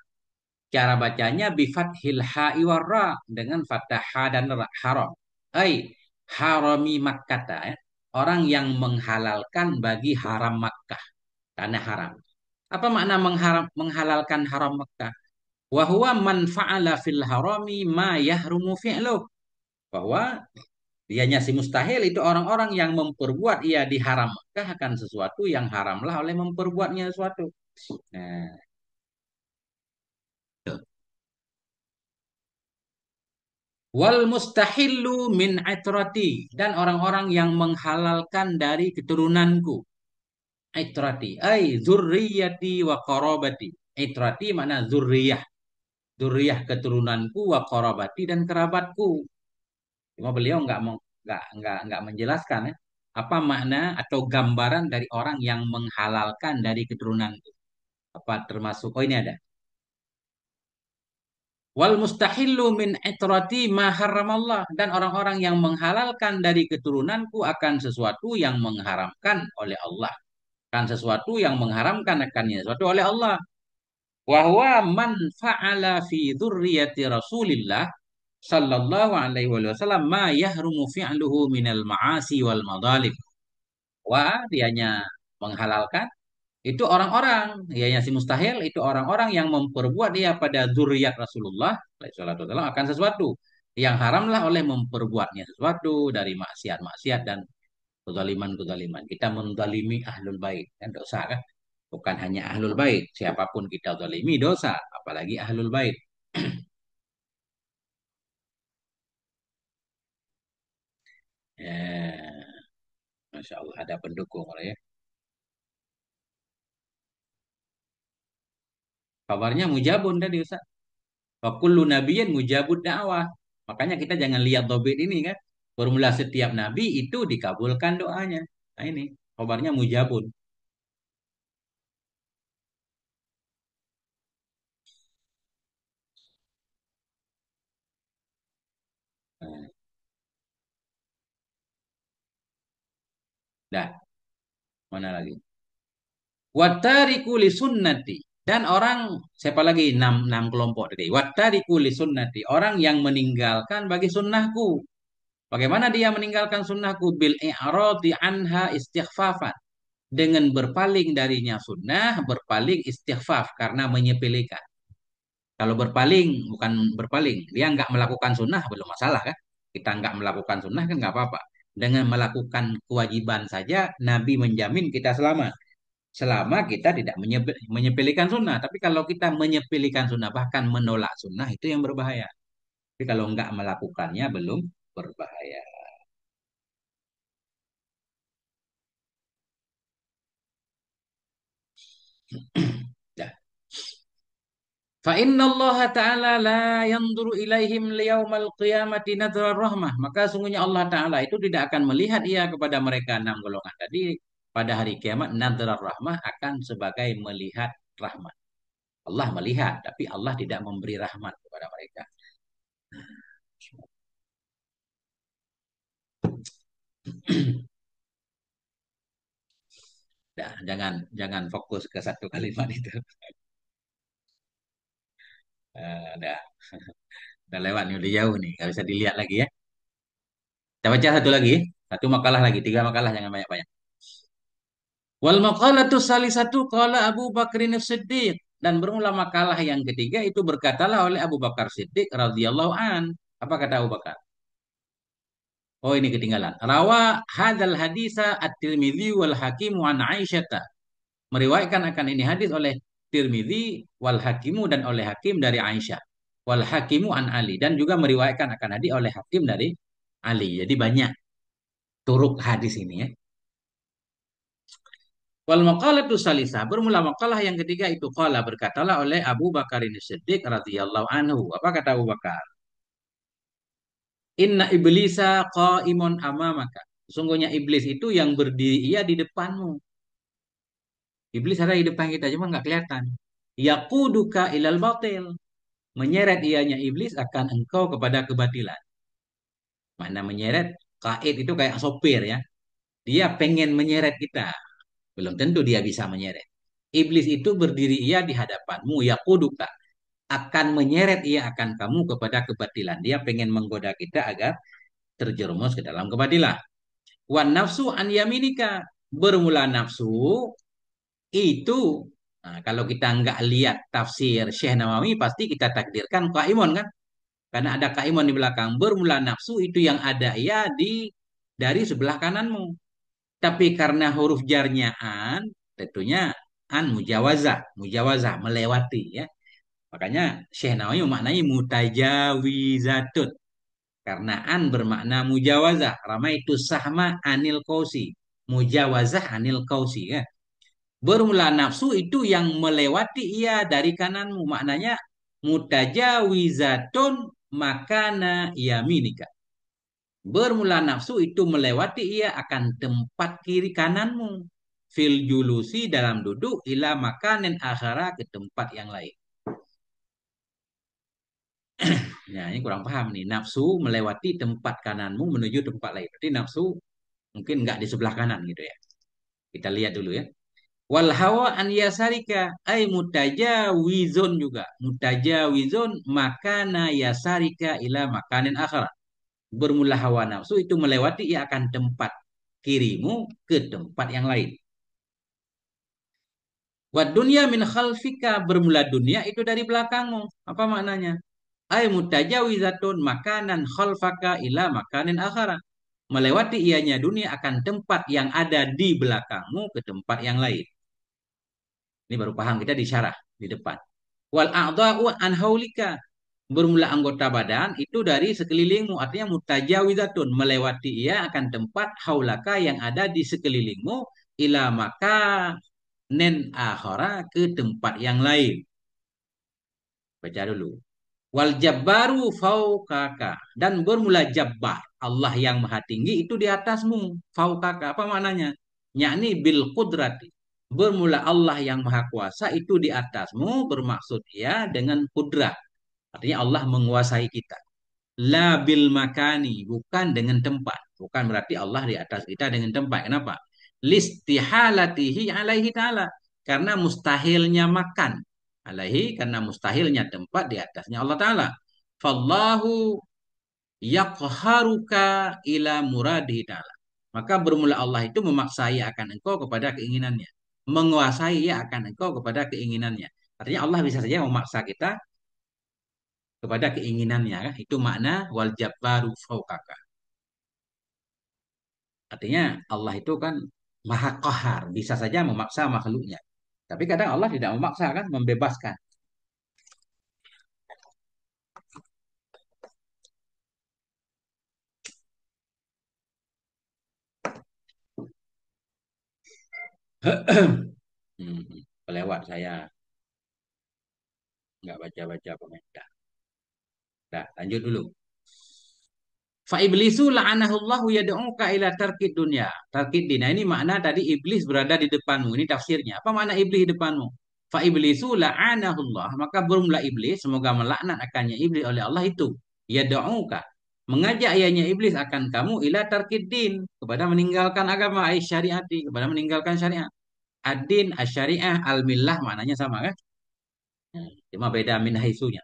Cara bacanya bifathil ha'i warra dengan fathah ha dan ra, haram. Ai harami Makkah ya. Orang yang menghalalkan bagi haram Makkah, tanah haram. Apa makna menghalalkan haram Makkah? Wa huwa man fa'ala fil harami ma yahrumu fi'luh. Bahwa dianya si mustahil itu orang-orang yang memperbuat ia di haram Makkah akan sesuatu yang haramlah oleh memperbuatnya sesuatu. Nah, wal mustahillu min aitrati dan orang-orang yang menghalalkan dari keturunanku. Aitrati, ay zurriyati wa qarabati. Aitrati mana zurriyah, zurriyah keturunanku wa qarabati dan kerabatku. Cuma beliau nggak menjelaskan ya, apa makna atau gambaran dari orang yang menghalalkan dari keturunanku. Apa termasuk? Oh ini ada. Wal mustahillu min itrati ma haramallah dan orang-orang yang menghalalkan dari keturunanku akan sesuatu yang mengharamkan oleh Allah. Kan sesuatu yang mengharamkan akannya sesuatu oleh Allah. Wa huwa man fa'ala fi dzurriyyati Rasulillah sallallahu alaihi wasallam ma yahrumu fi'luhu minal ma'asi wal madhalim. Wa dianya menghalalkan itu orang-orang, ya si mustahil itu orang-orang yang memperbuat dia pada zuriat Rasulullah SAW akan sesuatu yang haramlah oleh memperbuatnya sesuatu dari maksiat-maksiat dan kezaliman-kezaliman. Kita menzalimi ahlul bait kan dosa kan? Bukan hanya ahlul bait, siapapun kita zalimi dosa, apalagi ahlul bait. Ya, Masya Allah ada pendukung ya. Kabarnya mujabun tadi Ustaz. Wa kullu nabiyyin mujabud da'wah. Makanya kita jangan lihat dobit ini kan. Formula setiap nabi itu dikabulkan doanya. Nah ini kabarnya mujabun. Nah, dah, mana lagi? Wattariku li sunnati. Dan orang, siapa lagi? Enam kelompok tadi. Wattariku li sunnati. Orang yang meninggalkan bagi sunnahku. Bagaimana dia meninggalkan sunnahku? Bil i'radi anha istighfafan. Dengan berpaling darinya sunnah, berpaling istighfaf karena menyepelekan. Kalau berpaling, bukan berpaling. Dia nggak melakukan sunnah, belum masalah kan? Kita nggak melakukan sunnah kan nggak apa-apa. Dengan melakukan kewajiban saja, Nabi menjamin kita selamat. Selama kita tidak menyepelekan sunnah. Tapi kalau kita menyepelekan sunnah, bahkan menolak sunnah, itu yang berbahaya. Tapi kalau nggak melakukannya, belum berbahaya. Dah. Fa inna Allah Ta'ala la yanzuru ilaihim liyaumal qiyamati nadhra rahmah. Maka sungguhnya Allah Ta'ala itu tidak akan melihat ia kepada mereka enam golongan tadi pada hari kiamat nadhra rahmah akan sebagai melihat rahmat. Allah melihat, tapi Allah tidak memberi rahmat kepada mereka. Dah, jangan jangan fokus ke satu kalimat itu. Dah, udah lewat nih, udah jauh nih, nggak bisa dilihat lagi ya. Kita baca satu lagi, ya. Satu makalah lagi, tiga makalah, jangan banyak-banyak. Wal maqalatu salisatu qala Abu Bakrin Siddiq, dan bermula makalah yang ketiga itu berkatalah oleh Abu Bakar Siddiq radhiyallahu an. Apa kata Abu Bakar? Oh, ini ketinggalan. Rawa hadzal hadisa at-Tirmidzi wal Hakim an Aisyah. Meriwayatkan akan ini hadis oleh Tirmidzi wal Hakimu dan oleh Hakim dari Aisyah. Wal Hakimu an Ali, dan juga meriwayatkan akan hadis oleh Hakim dari Ali. Jadi banyak turuk hadis ini ya. Wal maqalatu salisa, bermula maqalah yang ketiga itu qala, berkatalah oleh Abu Bakar ini Siddiq radhiyallahu anhu. Apa kata Abu Bakar? Inna iblisa qaimun amamaka. Sungguhnya iblis itu yang berdiri ia di depanmu. Iblis ada di depan kita cuma nggak kelihatan. Yaquduka ilal batil. Menyeret ianya iblis akan engkau kepada kebatilan. Mana menyeret? Kaid itu kayak sopir ya. Dia pengen menyeret kita. Belum tentu dia bisa menyeret. Iblis itu berdiri ia di hadapanmu. Yaquduka akan menyeret ia akan kamu kepada kebatilan. Dia pengen menggoda kita agar terjerumus ke dalam kebatilan. Wan nafsu an yaminika. Bermula nafsu itu, nah, kalau kita nggak lihat tafsir Syekh Nawawi pasti kita takdirkan kaimun kan, karena ada kaimun di belakang. Bermula nafsu itu yang ada ya dari sebelah kananmu, tapi karena huruf jarnya an, tentunya an mujawazah, mujawazah melewati ya. Makanya Syekh Nawawi memaknai mutajawizatun, karena an bermakna mujawazah. Ramai itu sahma anil kausi, mujawazah anil kausi ya. Bermula nafsu itu yang melewati ia dari kananmu. Maknanya mutajawizatun makana yaminika. Bermula nafsu itu melewati ia akan tempat kiri kananmu. Fil julusi dalam duduk ila makanin akhara ke tempat yang lain. Nah, ini kurang paham nih. Nafsu melewati tempat kananmu menuju tempat lain. Berarti nafsu mungkin nggak di sebelah kanan gitu ya. Kita lihat dulu ya. Wal hawa an yasarika ay mutajawizun juga. Mutajawizun makana yasarika ila makanin akhar. Bermula hawa nafsu itu melewati ia akan tempat kirimu ke tempat yang lain. Wa dunya min khalfika, bermula dunia itu dari belakangmu. Apa maknanya? Ay mutajawizatun makanan khalfaka ila makanin akhara. Melewati ianya dunia akan tempat yang ada di belakangmu ke tempat yang lain. Ini baru paham kita di syarah di depan. Wal a'dha'u an haulika. Bermula anggota badan itu dari sekelilingmu, artinya mutajawizatun melewati ia akan tempat haulaka yang ada di sekelilingmu ila maka nen akhara ke tempat yang lain. Baca dulu. Wal jabbaru faukaka, dan bermula jabbar Allah yang maha tinggi itu di atasmu. Faukaka apa maknanya? Yakni bil kudrati. Bermula Allah yang maha kuasa itu di atasmu, bermaksud ya dengan kudrat. Artinya Allah menguasai kita. La bil makani, bukan dengan tempat. Bukan berarti Allah di atas kita dengan tempat. Kenapa? Listihalatihi alaihi ta'ala. Karena mustahilnya makan. Alaihi, karena mustahilnya tempat di atasnya Allah Ta'ala. Fallahu yaqharuka ila muradihi ta'ala. Maka bermula Allah itu memaksa ia akan engkau kepada keinginannya. Menguasai ia akan engkau kepada keinginannya. Artinya Allah bisa saja memaksa kita kepada keinginannya kan? Itu makna wal jabbaru fawqaka. Artinya Allah itu kan maha qahar, bisa saja memaksa makhluknya. Tapi kadang Allah tidak memaksa kan, membebaskan. Hmm, Kelewat saya nggak baca-baca komentar. Nah, lanjut dulu. Fa iblisu la'anahullahu yad'uka ila tarkid dunya. Tarkid dunya ini makna tadi iblis berada di depanmu. Ini tafsirnya. Apa makna iblis di depanmu? Fa iblisu la'anahullah. Maka bermula iblis, semoga melaknat akannya iblis oleh Allah itu. Yad'uka. Mengajak ayahnya iblis akan kamu ila tarkid din. Kepada meninggalkan agama, syariati. Kepada meninggalkan syariat. Ad-din, syariah al-millah maknanya sama kan? Cuma beda min haitsunya.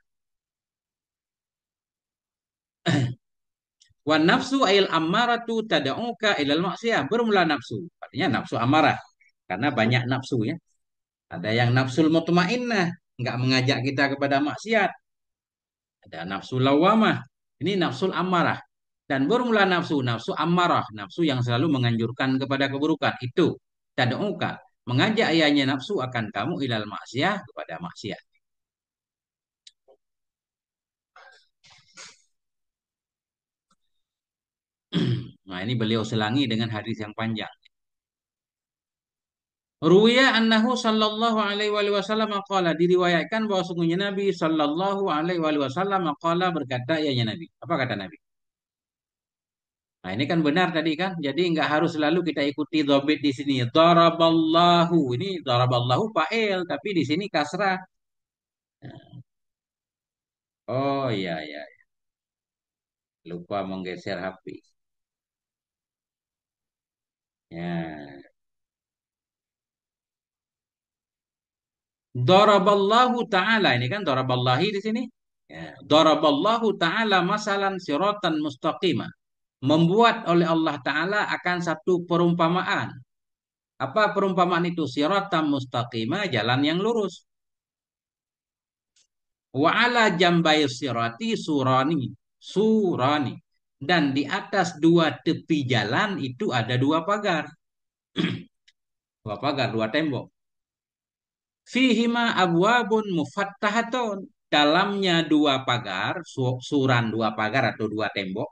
Wan nafsu ayil ammaratu tad'uka ilal maksiyah. Bermula nafsu. Artinya nafsu amarah. Karena banyak nafsu ya. Ada yang nafsul mutmainnah. Nggak mengajak kita kepada maksiat. Ada nafsu lawamah. Ini nafsul amarah. Dan bermula nafsu. Nafsu amarah. Nafsu yang selalu menganjurkan kepada keburukan. Itu. Tad'uka. Mengajak ayahnya nafsu akan kamu ilal maksiyah kepada maksiat. Nah ini beliau selangi dengan hadis yang panjang. Ruwiya annahu sallallahu alaihi wasallam qala, diriwayatkan bahwa sungguhnya Nabi sallallahu alaihi wasallam qala, berkata ya Nabi. Apa kata Nabi? Nah, ini kan benar tadi kan. Jadi nggak harus selalu kita ikuti dhabit di sini. Daraballahu. Ini daraballahu fa'il tapi di sini kasrah. Oh iya iya, lupa menggeser HP. Ya. Daraballahu ta'ala, ini kan daraballahi di sini. Ya. Daraballahu ta'ala masalan siratan mustaqimah. Membuat oleh Allah Ta'ala akan satu perumpamaan. Apa perumpamaan itu? Siratam mustaqimah, jalan yang lurus. Wa ala jambai sirati surani. Surani. Dan di atas dua tepi jalan itu ada dua pagar. Dua pagar, dua tembok. Fihima abwabun mufattahatun. Dalamnya dua pagar, suran dua pagar atau dua tembok,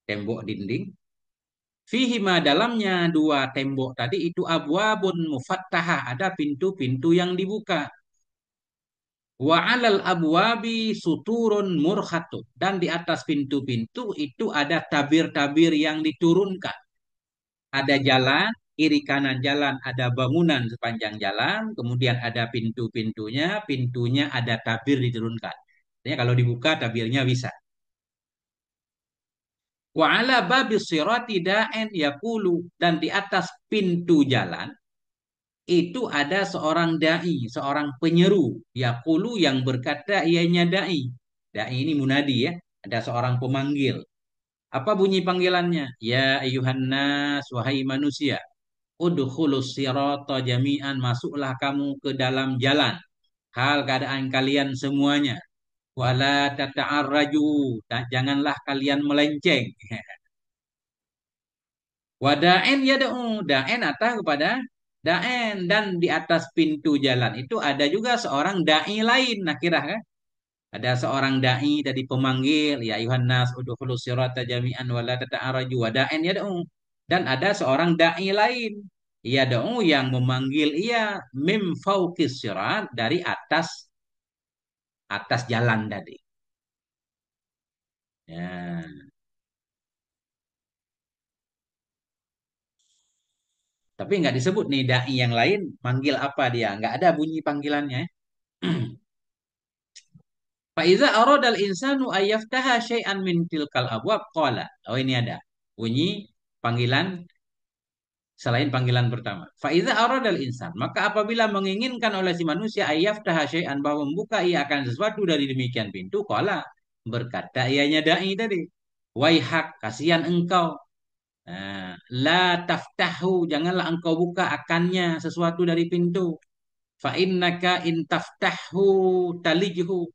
tembok dinding. Fihima dalamnya dua tembok tadi itu abwabun mufattahah, ada pintu-pintu yang dibuka. Wa alal abwabi suturun murkhatun, dan di atas pintu-pintu itu ada tabir-tabir yang diturunkan. Ada jalan, kiri kanan jalan ada bangunan sepanjang jalan, kemudian ada pintu-pintunya, pintunya ada tabir diturunkan. Artinya kalau dibuka tabirnya bisa. Wa ala babis sirati da'en yaqulu, dan di atas pintu jalan itu ada seorang dai, seorang penyeru, yaqulu yang berkata ianya dai. Dai ini munadi ya, ada seorang pemanggil. Apa bunyi panggilannya? Ya ayuhan nas, wahai manusia, udkhulus sirata jami'an, masuklah kamu ke dalam jalan. Hal keadaan kalian semuanya. Wala tata'arraju, janganlah kalian melenceng. Wadaen yad'u, daen atas kepada daen, dan di atas pintu jalan itu ada juga seorang dai lain. Nah, kira kan? Ada seorang dai dari pemanggil, ya ayuhan nas udkhulus sirata jami'an wala tata'arraju wadaen yad'u. Dan ada seorang dai lain, yad'u yang memanggil ia mim fauqis sirat, dari atas atas jalan tadi. Ya. Tapi nggak disebut nih dai yang lain manggil apa dia, nggak ada bunyi panggilannya. Faiza aradal insanu ayyaftaha syai'an min tilkal abwab qala. Oh ini ada bunyi panggilan selain panggilan pertama. Faiza aradal insan, maka apabila menginginkan oleh si manusia ayyaftaha syai'an, bahwa membuka ia akan sesuatu dari demikian pintu, qala, berkata ianya dai tadi, waihak, kasihan engkau. Nah, la taftahu, janganlah engkau buka akannya sesuatu dari pintu. Fa innaka in taftahu talijhu,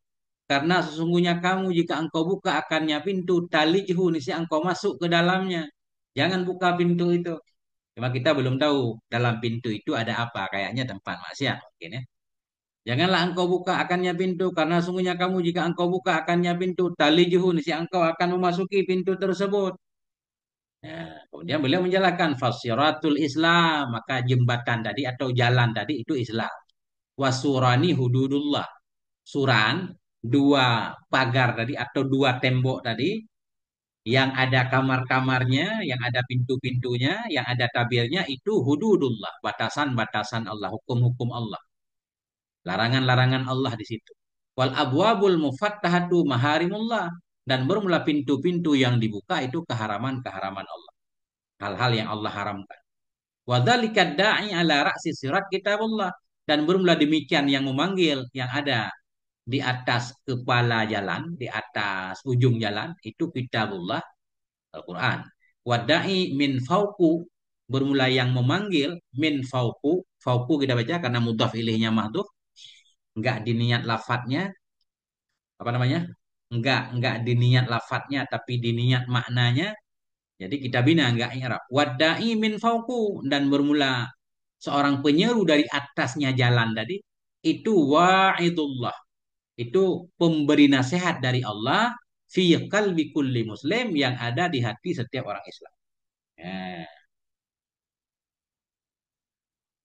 Karena sesungguhnya kamu jika engkau buka akannya pintu talijhu niscaya engkau masuk ke dalamnya. Jangan buka pintu itu. Cuma kita belum tahu dalam pintu itu ada apa. Kayaknya tempat maksiat mungkin ya. Janganlah engkau buka akannya pintu karena sungguhnya kamu jika engkau buka akannya pintu talijhu niscaya engkau akan memasuki pintu tersebut. Nah, kemudian beliau menjelaskan fasiratul Islam, maka jembatan tadi atau jalan tadi itu Islam. Wasurani hududullah. Suran, dua pagar tadi atau dua tembok tadi yang ada kamar-kamarnya, yang ada pintu-pintunya, yang ada tabirnya itu hududullah, batasan-batasan Allah, hukum-hukum Allah, larangan-larangan Allah di situ. Wal abwabul mufattahatu maharimullah, dan bermula pintu-pintu yang dibuka itu keharaman-keharaman Allah, hal-hal yang Allah haramkan. Wadzalika da'i ala ra'si sirat kitabullah, dan bermula demikian yang memanggil yang ada di atas kepala jalan, di atas ujung jalan itu kitabullah Al-Quran. Wada'i min fauku, bermula yang memanggil min fauku, fauku kita baca karena mudhaf ilihnya mahdhuf, enggak diniat lafadznya, apa namanya? Enggak diniat lafadznya tapi diniat maknanya. Jadi kita bina enggak i'rab. Wada'i min fauku, dan bermula seorang penyeru dari atasnya jalan tadi itu wa'idullah. Itu pemberi nasihat dari Allah fi qalbi kulli muslim yang ada di hati setiap orang Islam. Ya.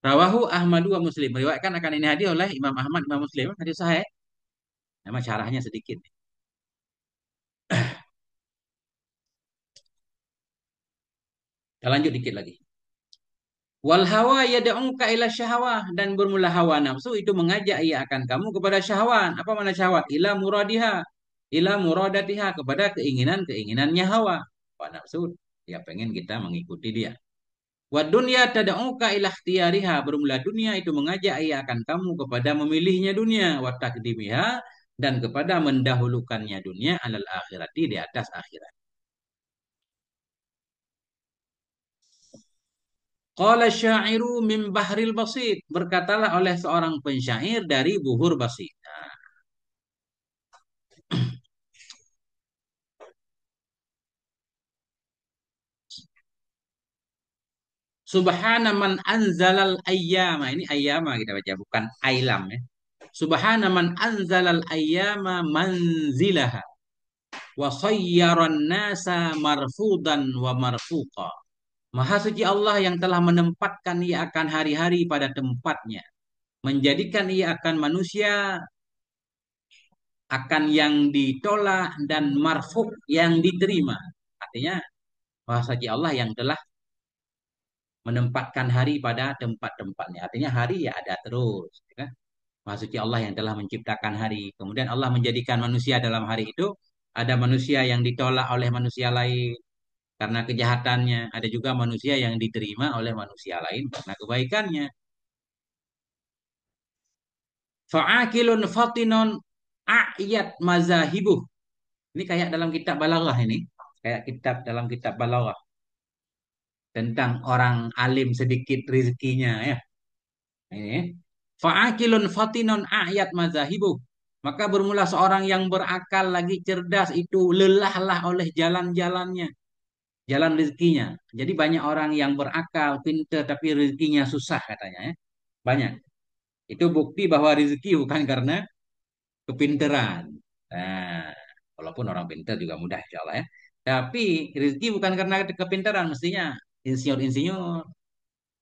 Rawahu Ahmadu wa Muslim. Meriwayatkan akan ini hadis oleh Imam Ahmad, Imam Muslim. Hadis sahih. Nama syarahnya sedikit. Kita lanjut dikit lagi. Wal hawa yad'uka ila syahwah, dan bermula hawa nafsu itu mengajak ia akan kamu kepada syahwat. Apa mana syahwat? Ila muradiha. Ila muradatiha, kepada keinginan-keinginannya hawa. Hawa nafsu dia pengen kita mengikuti dia. Wa dunya tad'uka ila ikhtiyariha, bermula dunia itu mengajak ia akan kamu kepada memilihnya dunia, wa taqdimiha, dan kepada mendahulukannya dunia alal akhirati, di atas akhirat. Qala syairu min bahril basit, berkatalah oleh seorang pensyair dari buhur basit. Subhana man anzalal ayyama, ini ayyama kita baca bukan ailam ya. Subhana man anzalal ayyama manzilaha wa khayyaran nasa marfudan wa marfuqa. Maha suci Allah yang telah menempatkan ia akan hari-hari pada tempatnya, menjadikan ia akan manusia akan yang ditolak dan marfuk yang diterima. Artinya Maha suci Allah yang telah menempatkan hari pada tempat-tempatnya. Artinya hari ya ada terus, ya kan? Maha suci Allah yang telah menciptakan hari. Kemudian Allah menjadikan manusia dalam hari itu. Ada manusia yang ditolak oleh manusia lain karena kejahatannya. Ada juga manusia yang diterima oleh manusia lain karena kebaikannya. Fa'akilun fatinun a'yat mazahibuh. Ini kayak dalam kitab balaghah ini. Kayak kitab dalam kitab balaghah. Tentang orang alim sedikit rezekinya ya. Ini. Fa'akilun fatinun a'yat mazahibuh. Maka bermula seorang yang berakal lagi cerdas itu lelahlah oleh jalan-jalannya. Jalan rezekinya. Jadi banyak orang yang berakal, pintar, tapi rezekinya susah katanya ya. Banyak. Itu bukti bahwa rezeki bukan karena kepinteran. Nah, walaupun orang pintar juga mudah insya Allah ya. Tapi rezeki bukan karena kepintaran, mestinya insinyur-insinyur,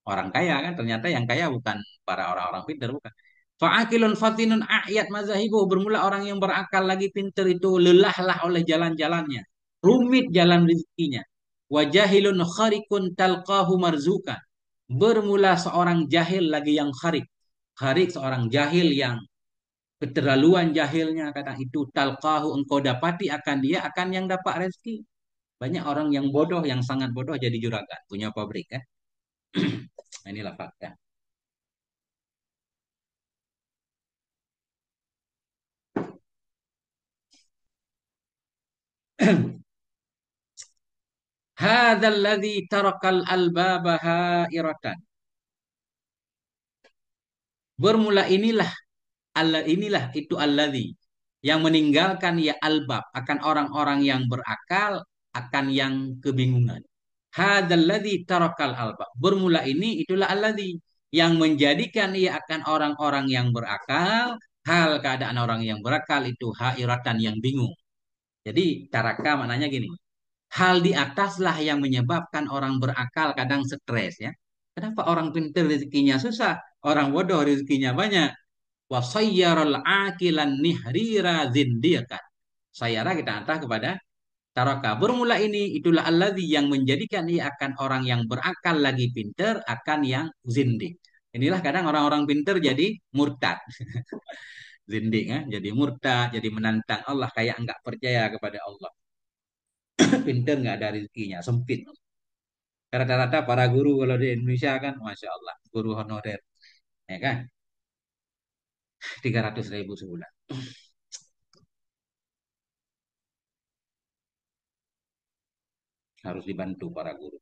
orang kaya kan. Ternyata yang kaya bukan para orang-orang pintar, bukan. Fa'akilun fatinun a'yat mazahibu, bermula orang yang berakal lagi pintar itu lelahlah oleh jalan-jalannya. Rumit jalan rezekinya. Wajahilun kharikun talqahu marzukan. Bermula seorang jahil lagi yang kharik. Kharik seorang jahil yang keterlaluan jahilnya, kata itu talqahu, engkau dapati akan dia akan yang dapat rezeki. Banyak orang yang bodoh, yang sangat bodoh jadi juragan, punya pabrik kan. Inilah fakta. Hadzal ladzi tarakal albaba hairatan. Bermula inilah Allah, inilah itu alladzi Yang meninggalkan ya albab akan orang-orang yang berakal, akan yang kebingungan. Hadzalladzi tarakal albab. Bermula ini itulah alladzi yang menjadikan ia akan orang-orang yang berakal, hal keadaan orang yang berakal itu hairatan yang bingung. Jadi taraka maknanya gini. Hal di ataslah yang menyebabkan orang berakal kadang stres ya. Kenapa orang pintar rezekinya susah, orang bodoh rezekinya banyak? Wasayyaral akilan nihrira zindiqan. Sayyara kita antah kepada taraka. Bermula ini itulah alladzi yang menjadikan ia akan orang yang berakal lagi pintar akan yang zindik. Inilah kadang orang-orang pintar jadi murtad. Zindik ya, jadi murtad, jadi menantang Allah kayak enggak percaya kepada Allah. Pintar enggak ada rezekinya, sempit. Rata-rata para guru kalau di Indonesia kan, masya Allah, guru honorer, ya kan, 300.000 sebulan. Harus dibantu para guru.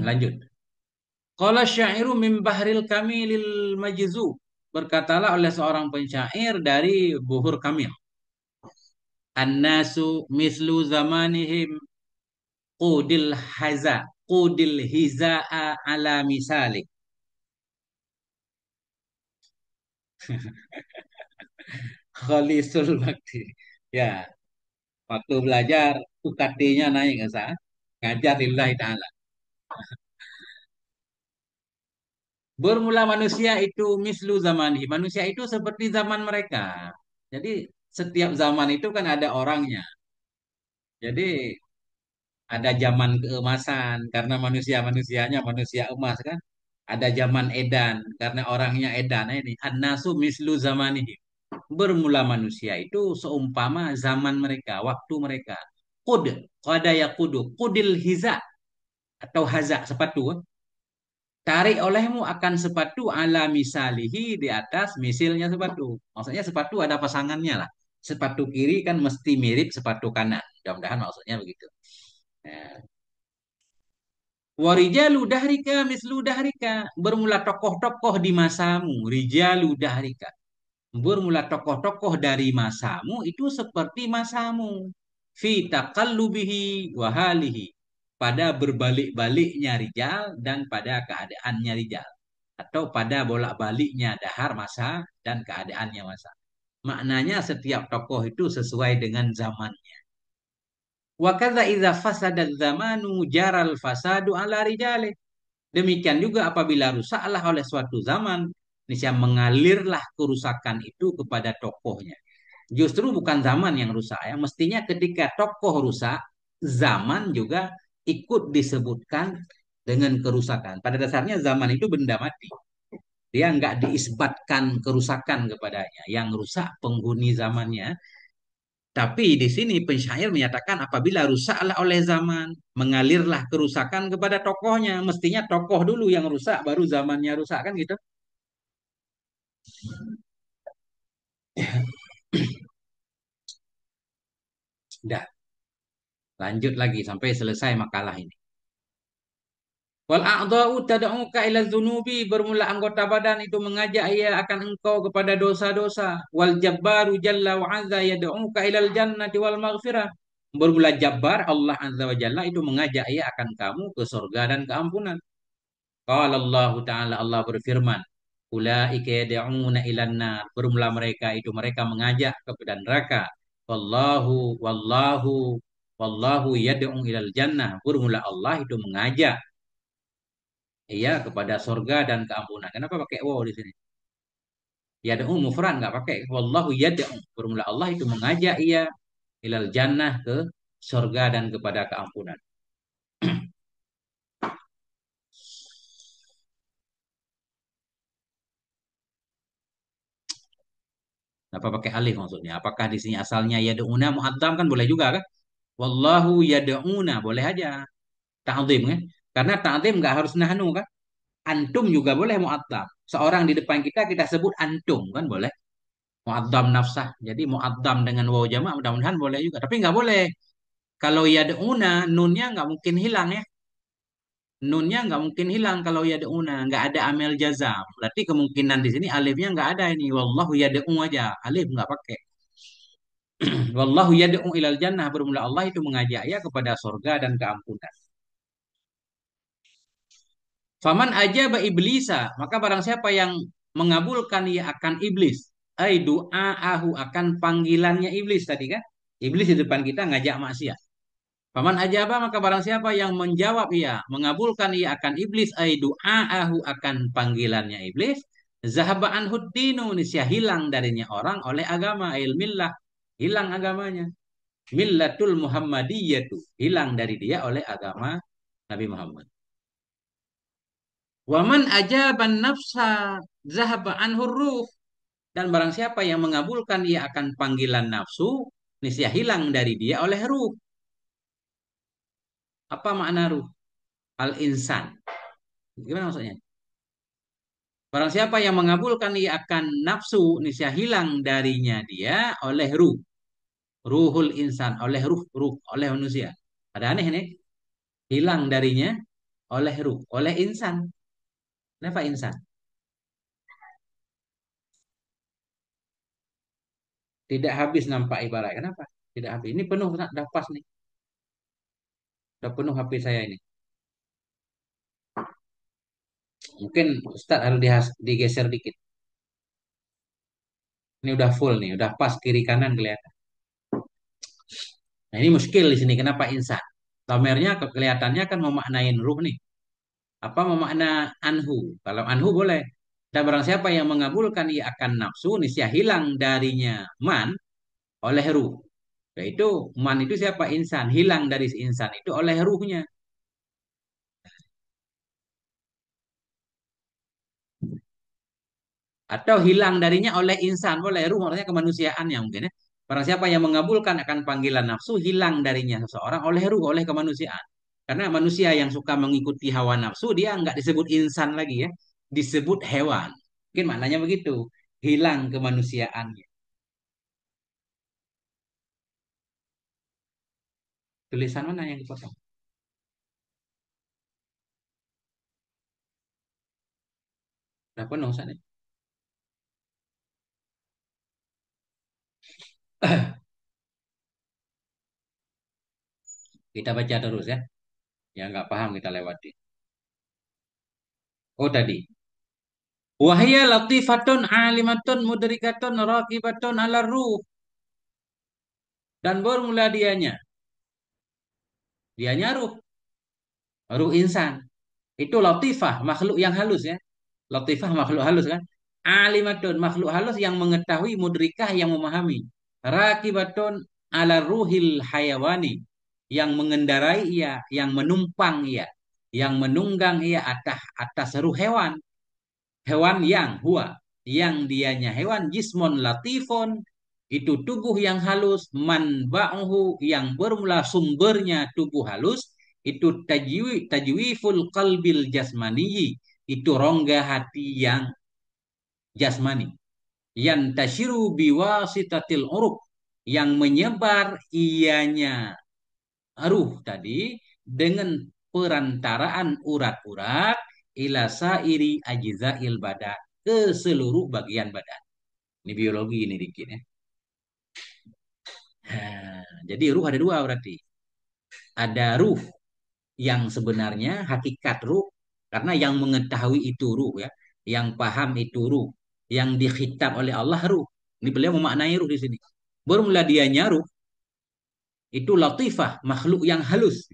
Lanjut. Qala syairu min bahril kamilil majzu. Berkatalah oleh seorang penyair dari Buhur Kamil. An-nasu mislu zamanihim qudil haza qudil hiza'a ala misalik. Khalisul bakti. Ya, waktu belajar UKT-nya naik nggak sah? Ngajar lillahi ta'ala. Bermula manusia itu mislu zamani. Manusia itu seperti zaman mereka. Jadi setiap zaman itu kan ada orangnya. Jadi ada zaman keemasan karena manusia-manusianya manusia emas kan. Ada zaman edan karena orangnya edan. Nah, ini an-nasu mislu zamanihi. Bermula manusia itu seumpama zaman mereka, waktu mereka. Kud, qada yaqudu, kudil hiza atau haza sepatu. Tarik olehmu akan sepatu ala misalihi di atas misilnya sepatu. Maksudnya sepatu ada pasangannya lah. Sepatu kiri kan mesti mirip sepatu kanan. Mudah-mudahan maksudnya begitu. Nah, warijalu dahrika mislu dahrika. Bermula tokoh-tokoh di masamu. Rijalu dahrika. Bermula tokoh-tokoh dari masamu itu seperti masamu. Fi taqallubihi wahalihi. Pada berbalik-baliknya rijal dan pada keadaannya rijal. Atau pada bolak-baliknya dahar masa dan keadaannya masa. Maknanya setiap tokoh itu sesuai dengan zamannya. Wa kadza idza fasada zamanu jaral fasadu ala rijali. Demikian juga apabila rusaklah oleh suatu zaman, niscaya mengalirlah kerusakan itu kepada tokohnya. Justru bukan zaman yang rusak ya. Mestinya ketika tokoh rusak, zaman juga ikut disebutkan dengan kerusakan. Pada dasarnya zaman itu benda mati. Dia nggak diisbatkan kerusakan kepadanya. Yang rusak penghuni zamannya. Tapi di sini pensyair menyatakan apabila rusaklah oleh zaman, mengalirlah kerusakan kepada tokohnya. Mestinya tokoh dulu yang rusak, baru zamannya rusak kan gitu. Dah, lanjut lagi sampai selesai makalah ini. Wal a'dha'u tad'uka ila dzunubi, bermula anggota badan itu mengajak ia akan engkau kepada dosa-dosa. Wal jabbaru jalla wa azza yad'uka ilal jannati wal maghfirah. Bermula Jabbar Allah azza wa jalla itu mengajak ia akan kamu ke surga dan keampunan. Qala Allah Ta'ala, Allah berfirman, ulaika yad'una ilan nar. Bermula mereka mengajak kepada neraka. Wallahu yad'u ilal jannah. Bermula Allah itu mengajak iya kepada surga dan keampunan. Kenapa pakai wow di sini? Yad'u mufrad nggak pakai. Wallahu yad'u. Bermula Allah itu mengajak ia ilal jannah ke surga dan kepada keampunan. Apa pakai alif maksudnya? Apakah di sini asalnya yad'una mu'azzam kan boleh juga kan? Wallahu yad'una boleh aja. Ta'zim kan? Karena ta'zim nggak harus nahnu kan? Antum juga boleh mu'azzam. Seorang di depan kita sebut antum kan boleh. Mu'addam nafsah. Jadi mu'addam dengan waw jamak mudah-mudahan boleh juga. Tapi nggak boleh. Kalau yad'una, nunnya nggak mungkin hilang ya. Nunnya nggak mungkin hilang kalau yad'una. Nggak ada amel jazam. Berarti kemungkinan di sini alifnya nggak ada ini. Wallahu yad'u aja. Alif nggak pakai. Wallahu yad'u ilal jannah. Bermula Allah itu mengajak ya kepada surga dan keampunan. Faman ajaba iblisa, maka barang siapa yang mengabulkan ia akan iblis. Ai du'aahu akan panggilannya iblis tadi kan? Iblis di depan kita ngajak maksiat. Paman ajaba maka barang siapa yang menjawab ia, mengabulkan ia akan iblis, ai du'aahu akan panggilannya iblis. Zahaba anhud dinu, nisya hilang darinya orang oleh agama, ilmillah, hilang agamanya. Millatul Muhammadiyatu, hilang dari dia oleh agama Nabi Muhammad. Waman ajaban nafsa zahaba anhur ruh. Dan barang siapa yang mengabulkan ia akan panggilan nafsu, niscaya hilang dari dia oleh ruh. Apa makna ruh? Al-insan. Gimana maksudnya? Barang siapa yang mengabulkan ia akan nafsu, niscaya hilang darinya dia oleh ruh. Ruhul insan, oleh ruh, oleh manusia. Ada aneh nih. Hilang darinya oleh ruh, oleh insan. Kenapa insan? Tidak habis nampak ibarat. Kenapa? Tidak habis. Ini penuh, dah pas nih. Udah penuh HP saya ini. Mungkin Ustadz harus digeser dikit. Ini udah full nih, udah pas kiri kanan kelihatan. Nah ini muskil di sini. Kenapa insan? Domernya kelihatannya kan memaknain ruh nih. Apa memakna anhu? Kalau anhu boleh. Dan barang siapa yang mengabulkan ia akan nafsu, niscaya hilang darinya man oleh ruh. Yaitu man itu siapa? Insan. Hilang dari si insan itu oleh ruhnya. Atau hilang darinya oleh insan. Boleh ruh maksudnya kemanusiaan yang mungkin ya. Barang siapa yang mengabulkan akan panggilan nafsu, hilang darinya seseorang oleh ruh, oleh kemanusiaan. Karena manusia yang suka mengikuti hawa nafsu, dia nggak disebut insan lagi ya. Disebut hewan. Mungkin maknanya begitu. Hilang kemanusiaannya. Tulisan mana yang dipotong? Udah penuh sana. Kita baca terus ya. Yang nggak paham kita lewati. Oh tadi. Wahya latifatun alimatun mudrikatun raqibatun ala ruh. Dan bermula dianya. Dianya ruh. Ruh insan. Itu latifah, makhluk yang halus ya. Latifah makhluk halus kan. Alimatun makhluk halus yang mengetahui mudrikah yang memahami. Rakibatun ala ruhil hayawani yang mengendarai ia, yang menumpang ia, yang menunggang ia atas atas ruh hewan. Hewan yang huwa, yang dianya hewan jismon latifon itu tubuh yang halus manba'uhu yang bermula sumbernya tubuh halus itu tajwiful qalbil jasmani itu rongga hati yang jasmani yang tashiru biwasitatil uruk yang menyebar ianya ruh tadi dengan perantaraan urat-urat ila sairi ajzail badan ke seluruh bagian badan. Ini biologi ini dikit ya. Nah, jadi ruh ada dua berarti. Ada ruh yang sebenarnya hakikat ruh karena yang mengetahui itu ruh ya, yang paham itu ruh, yang dikhitab oleh Allah ruh. Ini beliau memaknai ruh di sini. Bermula dianya ruh itu latifah, makhluk yang halus.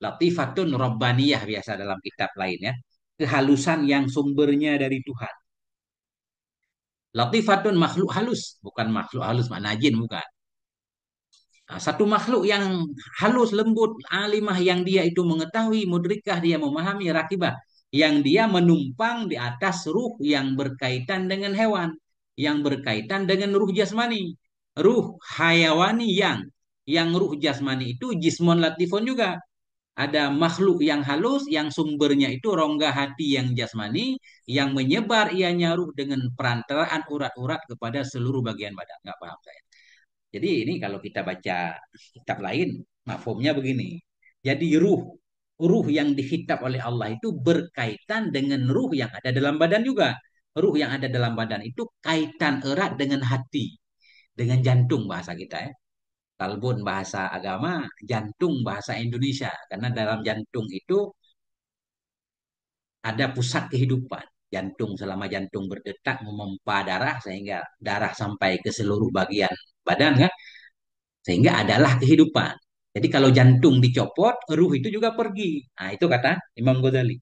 Latifatun Rabbaniyah biasa dalam kitab lain ya. Kehalusan yang sumbernya dari Tuhan. Latifatun makhluk halus, bukan makhluk halus makna jin bukan. Nah, satu makhluk yang halus, lembut, alimah yang dia itu mengetahui, mudrikah dia memahami, rakibah. Yang dia menumpang di atas ruh yang berkaitan dengan hewan. Yang berkaitan dengan ruh jasmani. Ruh hayawani yang ruh jasmani itu jismon latifon juga. Ada makhluk yang halus, yang sumbernya itu rongga hati yang jasmani, yang menyebar ianya ruh dengan perantaraan urat-urat kepada seluruh bagian badan. Nggak paham saya. Jadi ini kalau kita baca kitab lain, mafhumnya begini. Jadi ruh yang dihitab oleh Allah itu berkaitan dengan ruh yang ada dalam badan juga. Ruh yang ada dalam badan itu kaitan erat dengan hati, dengan jantung bahasa kita ya. Kalbun bahasa agama, jantung bahasa Indonesia. Karena dalam jantung itu ada pusat kehidupan. Jantung selama jantung berdetak memompa darah sehingga darah sampai ke seluruh bagian badan kan. Sehingga adalah kehidupan. Jadi kalau jantung dicopot, ruh itu juga pergi. Nah, itu kata Imam Ghazali.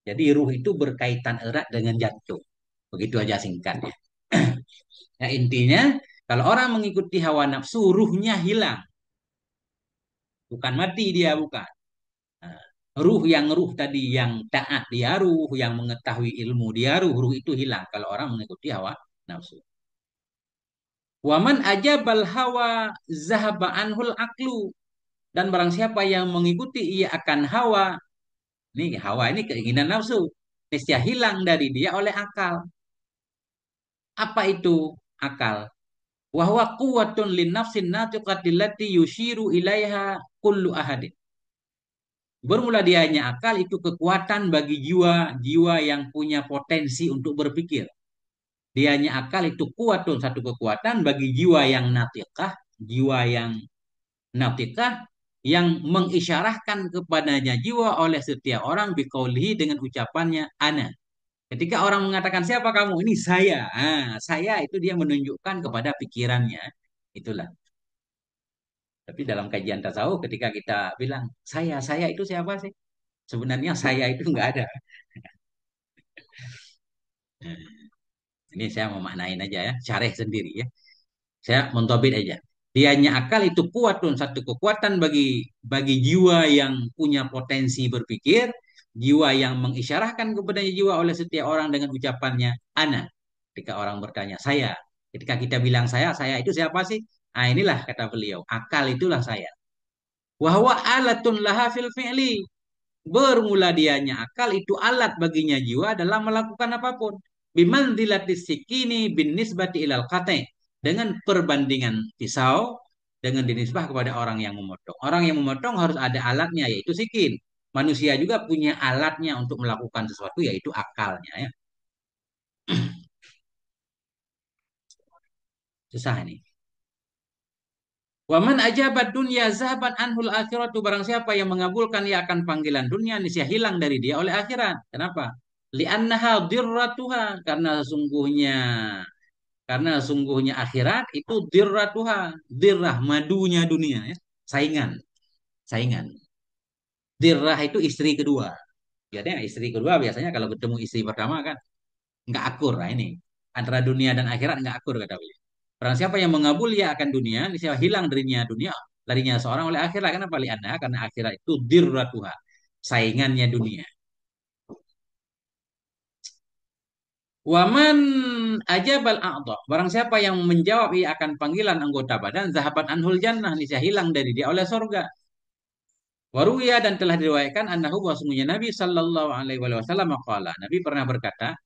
Jadi ruh itu berkaitan erat dengan jantung. Begitu aja singkatnya. Nah, intinya kalau orang mengikuti hawa nafsu, ruhnya hilang. Bukan mati dia, bukan. Nah, ruh tadi yang taat dia ruh, yang mengetahui ilmu dia ruh itu hilang kalau orang mengikuti hawa nafsu. Waman ajabal hawa zahaba anhul aklu. Dan barang siapa yang mengikuti ia akan hawa. Nih, hawa ini keinginan nafsu. Niscaya hilang dari dia oleh akal. Apa itu akal? Wahwa kuwatun lin nafsin natiqatil lati yushiru ilaiha kullu ahadin. Bermula dianya akal itu kekuatan bagi jiwa yang punya potensi untuk berpikir. Dianya akal itu kuatun satu kekuatan bagi jiwa yang natikah yang mengisyarahkan kepadanya jiwa oleh setiap orang biqaulihi dengan ucapannya ana. Ketika orang mengatakan siapa kamu? Ini saya. Saya itu dia menunjukkan kepada pikirannya. Itulah. Tapi dalam kajian tasawuf ketika kita bilang saya itu siapa sih? Sebenarnya saya itu nggak ada. Nah, ini saya mau maknain aja ya, syarih sendiri ya. Saya mentobit aja. Dianya akal itu kuat tuh satu kekuatan bagi jiwa yang punya potensi berpikir, jiwa yang mengisyarahkan kepada jiwa oleh setiap orang dengan ucapannya ana. Ketika orang bertanya saya, ketika kita bilang saya itu siapa sih? Nah, inilah kata beliau, akal itulah saya. Wahwa alatun laha fil fi'li. Bermula dianya akal itu alat baginya jiwa dalam melakukan apapun. Bimanzilatis sikini bin nisbati ilal qati. Dengan perbandingan pisau dengan dinisbah kepada orang yang memotong. Orang yang memotong harus ada alatnya yaitu sikin. Manusia juga punya alatnya untuk melakukan sesuatu yaitu akalnya ya. Susah ini. Waman ajabat dunia zahabat anhul akhiratu barang siapa yang mengabulkan ia akan panggilan dunia niscaya hilang dari dia oleh akhirat. Kenapa? Li'annaha dirratuha karena sungguhnya akhirat itu dirratuha, dirrah madunya dunia ya. Saingan, saingan. Dirrah itu istri kedua. Biasanya istri kedua biasanya kalau ketemu istri pertama kan nggak akur. Nah ini antara dunia dan akhirat nggak akur kata beliau. Barang siapa yang mengabul ia akan dunia, niscaya hilang dunia, larinya seorang oleh akhirat. Kenapa? Li'annaha karena akhirat itu dirratuha, saingannya dunia. Waman ajabal a'dha. Barang siapa yang menjawab ia akan panggilan anggota badan zahabat anhul jannah niscaya hilang dari dia oleh sorga. Waruya dan telah diriwayatkan annahu bahwasanya Nabi sallallahu alaihi wasallam qala. Nabi pernah berkata,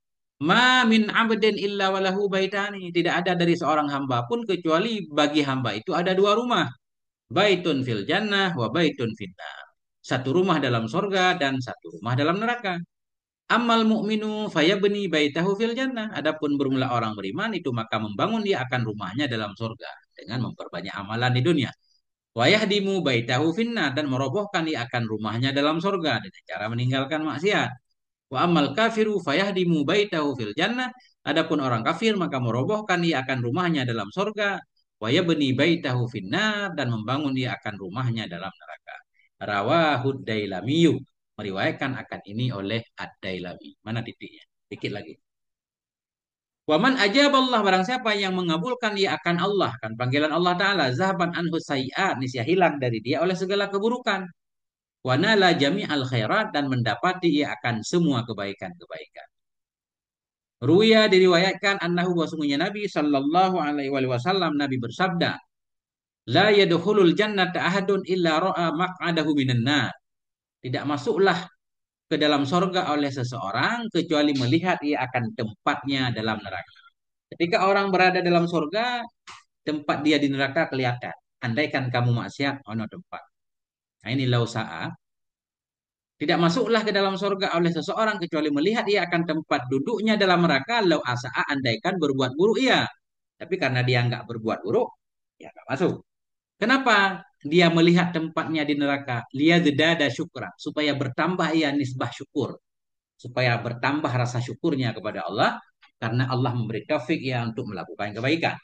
"Ma min 'abdin illa walahu baitani." Tidak ada dari seorang hamba pun kecuali bagi hamba itu ada dua rumah. Baitun fil jannah wa baitun finnar. Satu rumah dalam sorga dan satu rumah dalam neraka. Amal mu'minu fayabni baitahu fil jannah. Adapun bermula orang beriman itu maka membangun dia akan rumahnya dalam surga dengan memperbanyak amalan di dunia. Wa yahdimu baitahu finnar dan merobohkan dia akan rumahnya dalam surga dengan cara meninggalkan maksiat. Wa amal kafiru fayahdimu baitahu fil jannah. Adapun orang kafir maka merobohkan dia akan rumahnya dalam surga. Wa yabni baitahu finnar dan membangun dia akan rumahnya dalam neraka. Rawahud Dailamiyu meriwayatkan akan ini oleh Ad-Dailami. Mana titiknya? Dikit lagi. Waman ajaballah barang siapa yang mengabulkan ia akan Allah kan panggilan Allah Taala zahaban anhu sayiat nisya hilang dari dia oleh segala keburukan. Wanala jami'al khairat dan mendapati ia akan semua kebaikan-kebaikan. Ruya diriwayatkan annahu bahwasanya Nabi sallallahu alaihi wasallam Nabi bersabda, la yadkhulul jannata ahadun illa ra'a maq'adahu minan nar. Tidak masuklah ke dalam sorga oleh seseorang kecuali melihat ia akan tempatnya dalam neraka. Ketika orang berada dalam sorga, tempat dia di neraka kelihatan. Andaikan kamu maksiat, ono tempat. Nah, ini lausa'a. Tidak masuklah ke dalam sorga oleh seseorang kecuali melihat ia akan tempat duduknya dalam neraka. Lau asa'a andaikan berbuat buruk ia. Tapi karena dia nggak berbuat buruk, ya nggak masuk. Kenapa dia melihat tempatnya di neraka? Liyadada syukra. Supaya bertambah ia nisbah syukur. Supaya bertambah rasa syukurnya kepada Allah. Karena Allah memberi taufik ia untuk melakukan kebaikan.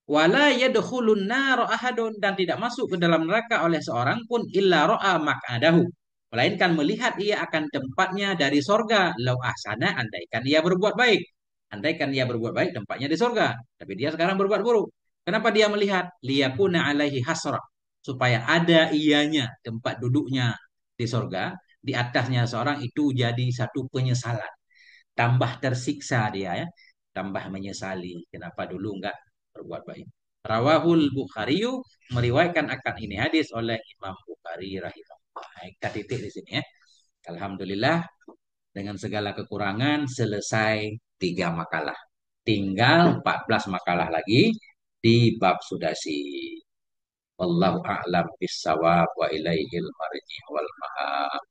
Wala yadkhulun nar ahadun, dan tidak masuk ke dalam neraka oleh seorang pun illa ra'a maq'adahu, melainkan melihat ia akan tempatnya dari sorga. Lau ahsana, andaikan ia berbuat baik. Andaikan ia berbuat baik, tempatnya di sorga. Tapi dia sekarang berbuat buruk. Kenapa dia melihat? Liyakuna alaihi hasrah, supaya ada ianya tempat duduknya di sorga. Di atasnya seorang itu jadi satu penyesalan, tambah tersiksa dia ya, tambah menyesali kenapa dulu enggak berbuat baik. Rawahul Bukhari, meriwayatkan akan ini hadis oleh Imam Bukhari rahimahullah. Kita titik di sini ya. Alhamdulillah, dengan segala kekurangan selesai 3 makalah. Tinggal 14 makalah lagi di bab sudasi. Wallahu a'lam bissawab wa ilaihil marji wal ma'ab.